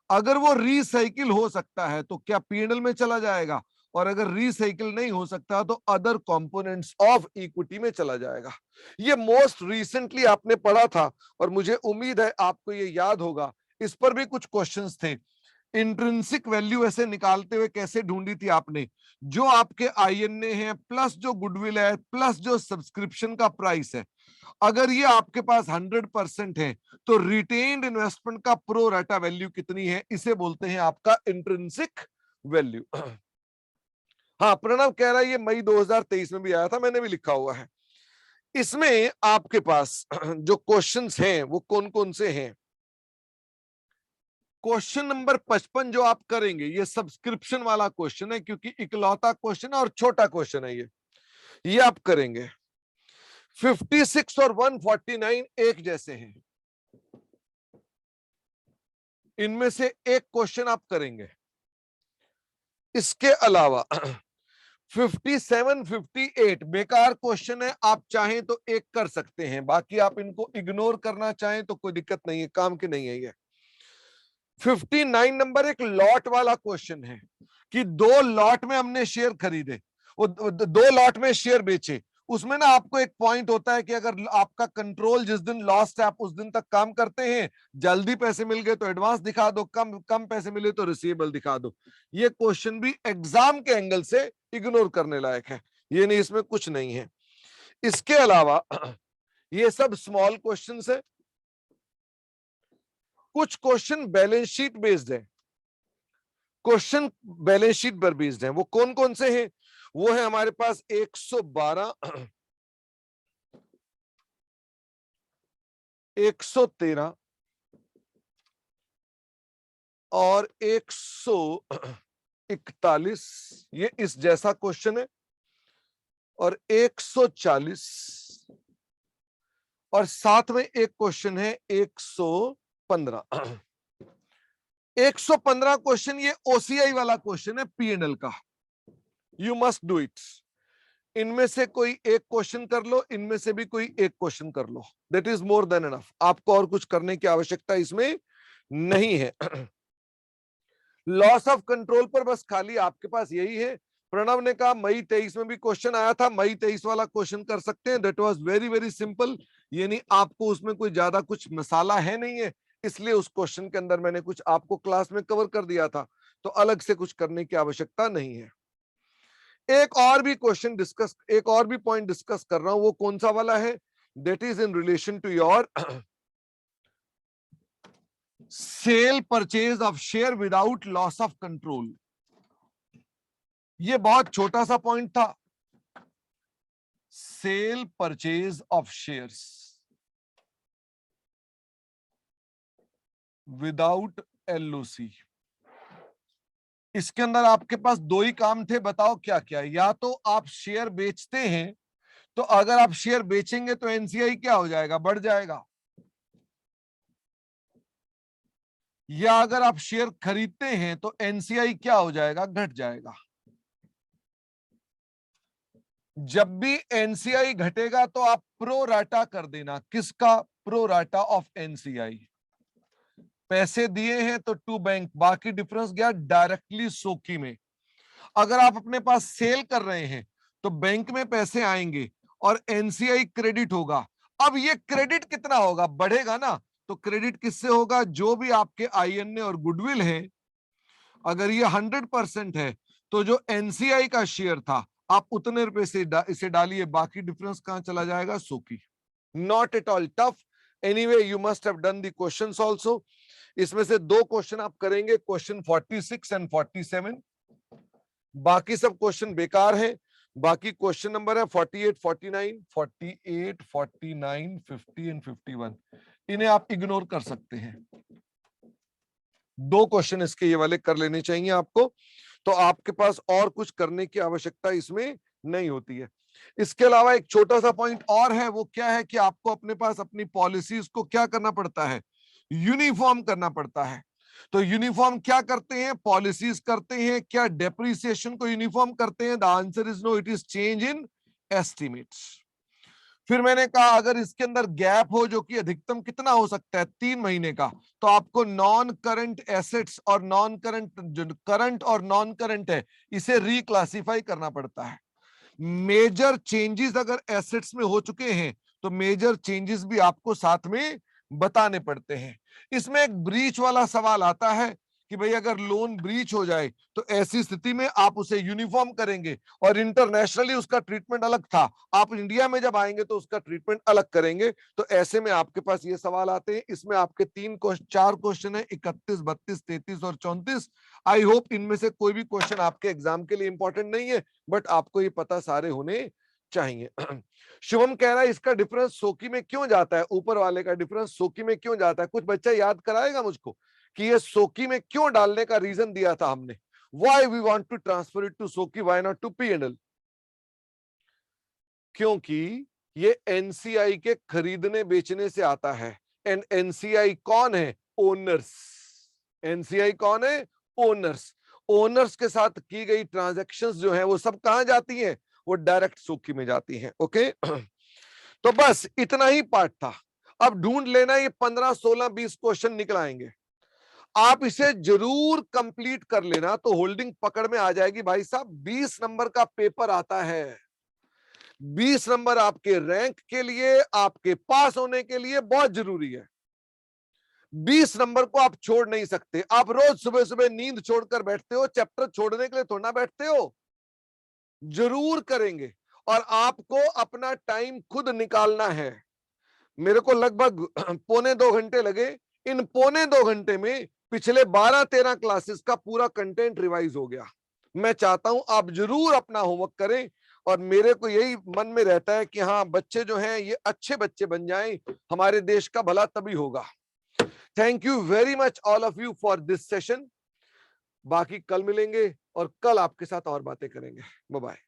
अगर वो रिसाइकिल हो सकता है तो क्या पीएनएल में चला जाएगा? और अगर रिसाइकिल नहीं हो सकता तो अदर कंपोनेंट्स ऑफ इक्विटी में चला जाएगा। ये मोस्ट रिसेंटली आपने पढ़ा था और मुझे उम्मीद है आपको ये याद होगा। इस पर भी कुछ क्वेश्चंस थे। इंट्रिंसिक वैल्यू ऐसे निकालते हुए कैसे ढूंढी थी आपने? जो आपके आईएनए है प्लस जो गुडविल है प्लस जो सब्सक्रिप्शन का प्राइस है, अगर ये आपके पास 100% है तो रिटेन्ड इन्वेस्टमेंट का प्रो राटा वैल्यू कितनी है? इसे बोलते हैं आपका इंट्रिंसिक वैल्यू। हाँ, प्रणव कह रहा है ये मई 2023 में भी आया था, मैंने भी लिखा हुआ है। इसमें आपके पास जो क्वेश्चंस हैं वो कौन कौन से हैं? क्वेश्चन नंबर 55 जो आप करेंगे ये सब्सक्रिप्शन वाला क्वेश्चन है, क्योंकि इकलौता क्वेश्चन है और छोटा क्वेश्चन है ये आप करेंगे। 56 और 149 एक जैसे हैं, इनमें से एक क्वेश्चन आप करेंगे। इसके अलावा 57 58 बेकार क्वेश्चन है, आप चाहें तो एक कर सकते हैं, बाकी आप इनको इग्नोर करना चाहें तो कोई दिक्कत नहीं है, काम की नहीं है ये। 59 नंबर एक लॉट वाला क्वेश्चन है कि 2 लॉट में हमने शेयर खरीदे, वो 2 लॉट में शेयर बेचे, उसमें ना आपको एक पॉइंट होता है कि अगर आपका कंट्रोल जिस दिन लॉस्ट है आप उस दिन तक काम करते हैं, जल्दी पैसे मिल गए तो एडवांस दिखा दो, कम कम पैसे मिले तो रिसीवेबल दिखा दो। ये क्वेश्चन भी एग्जाम के एंगल से इग्नोर करने लायक है, ये नहीं, इसमें कुछ नहीं है। इसके अलावा ये सब स्मॉल क्वेश्चंस है। कुछ क्वेश्चन बैलेंस शीट बेस्ड है, क्वेश्चन बैलेंस शीट पर बेस्ड है। वो कौन कौन से हैं? वो है हमारे पास 112, 113 और 141, ये इस जैसा क्वेश्चन है, और 140, और साथ में एक क्वेश्चन है 115। 115 क्वेश्चन ये ओसीआई वाला क्वेश्चन है, पीएनएल का। You must do it. इनमें से कोई एक क्वेश्चन कर लो, इनमें से भी कोई एक क्वेश्चन कर लो, that is more than enough. आपको और कुछ करने की आवश्यकता इसमें नहीं है। लॉस ऑफ कंट्रोल पर बस खाली आपके पास यही है। प्रणव ने कहा मई 23 में भी क्वेश्चन आया था, मई 23 वाला क्वेश्चन कर सकते हैं, that was very very simple. यानी आपको उसमें कोई ज्यादा कुछ मसाला है नहीं है, इसलिए उस क्वेश्चन के अंदर मैंने कुछ आपको क्लास में कवर कर दिया था, तो अलग से कुछ करने की आवश्यकता नहीं है। एक और भी क्वेश्चन डिस्कस, एक और भी पॉइंट डिस्कस कर रहा हूं, वो कौन सा वाला है? That is in relation to your sale purchase of share without loss of control. ये बहुत छोटा सा पॉइंट था, sale purchase of shares without LOC. इसके अंदर आपके पास दो ही काम थे, बताओ क्या क्या? या तो आप शेयर बेचते हैं, तो अगर आप शेयर बेचेंगे तो एनसीआई क्या हो जाएगा? बढ़ जाएगा। या अगर आप शेयर खरीदते हैं तो एनसीआई क्या हो जाएगा? घट जाएगा। जब भी एनसीआई घटेगा तो आप प्रो राटा कर देना। किसका? Pro rata of NCI. पैसे दिए हैं तो टू बैंक, बाकी डिफरेंस गया डायरेक्टली सोकी में। अगर आप अपने पास सेल कर रहे हैं तो बैंक में पैसे आएंगे और एनसीआई क्रेडिट होगा। अब ये क्रेडिट कितना होगा? बढ़ेगा ना। तो क्रेडिट किससे होगा? जो भी आपके आईएनए और गुडविल है, अगर ये 100% है तो जो एनसीआई का शेयर था आप उतने रुपए से इसे डालिए, बाकी डिफरेंस कहां चला जाएगा? सोकी। Not at all tough. Anyway you must have done the questions also. इसमें से दो क्वेश्चन आप करेंगे, क्वेश्चन 46 एंड 47। बाकी सब क्वेश्चन बेकार है। बाकी क्वेश्चन नंबर है 48, 49, 48, 49, 50 एंड 51। इन्हें आप इग्नोर कर सकते हैं। दो क्वेश्चन इसके ये वाले कर लेने चाहिए आपको, तो आपके पास और कुछ करने की आवश्यकता इसमें नहीं होती है। इसके अलावा एक छोटा सा पॉइंट और है, वो क्या है कि आपको अपने पास अपनी पॉलिसीज को क्या करना पड़ता है? यूनिफॉर्म करना पड़ता है। तो यूनिफॉर्म क्या करते हैं? पॉलिसीज करते हैं। क्या डेप्रिसिएशन को यूनिफॉर्म करते हैं? The answer is no, it is change in estimates. फिर मैंने कहा अगर इसके अंदर गैप हो जो कि अधिकतम कितना हो सकता है? 3 महीने का, तो आपको नॉन करंट एसेट्स और नॉन करंट, जो करंट और नॉन करंट है, इसे रिक्लासिफाई करना पड़ता है। मेजर चेंजेस अगर एसेट्स में हो चुके हैं तो मेजर चेंजेस भी आपको साथ में बताने पड़ते हैं। इसमें एक ब्रीच वाला सवाल आता है कि भाई अगर लोन ब्रीच हो जाए तो ऐसी स्थिति में आप उसे यूनिफॉर्म करेंगे, और इंटरनेशनली उसका ट्रीटमेंट अलग था, आप इंडिया में जब आएंगे तो उसका ट्रीटमेंट अलग करेंगे। तो ऐसे में आपके पास ये सवाल आते हैं। इसमें आपके 4 क्वेश्चन है, 31, 32, 33 और 34। आई होप इनमें से कोई भी क्वेश्चन आपके एग्जाम के लिए इंपॉर्टेंट नहीं है, बट आपको ये पता सारे होने चाहिए। शुभम कह रहा है इसका डिफरेंस सोकी में क्यों जाता है? ऊपर वाले का डिफरेंस सोकी में क्यों जाता है? कुछ बच्चा याद कराएगा मुझको कि ये सोकी में क्यों डालने का रीजन दिया था हमने? Why we want to transfer it to SOCI, why not to PNL? क्योंकि ये एनसीआई के खरीदने बेचने से आता है। एंड एनसीआई कौन है? ओनर्स। एनसीआई कौन है? ओनर्स। ओनर्स के साथ की गई ट्रांजैक्शंस जो है वो सब कहां जाती हैं? वो डायरेक्ट सोकी में जाती हैं। ओके। तो बस इतना ही पार्ट था। अब ढूंढ लेना, ये 15, 16, 20 क्वेश्चन निकल आएंगे। आप इसे जरूर कंप्लीट कर लेना तो होल्डिंग पकड़ में आ जाएगी। भाई साहब 20 नंबर का पेपर आता है, 20 नंबर आपके रैंक के लिए, आपके पास होने के लिए बहुत जरूरी है। 20 नंबर को आप छोड़ नहीं सकते। आप रोज सुबह सुबह नींद छोड़कर बैठते हो, चैप्टर छोड़ने के लिए थोड़ा बैठते हो, जरूर करेंगे। और आपको अपना टाइम खुद निकालना है। मेरे को लगभग पौने 2 घंटे लगे। इन पौने 2 घंटे में पिछले 12-13 क्लासेस का पूरा कंटेंट रिवाइज हो गया। मैं चाहता हूं आप जरूर अपना होमवर्क करें, और मेरे को यही मन में रहता है कि हाँ, बच्चे जो हैं ये अच्छे बच्चे बन जाएं, हमारे देश का भला तभी होगा। Thank you very much all of you for this session. बाकी कल मिलेंगे और कल आपके साथ और बातें करेंगे। Bye bye.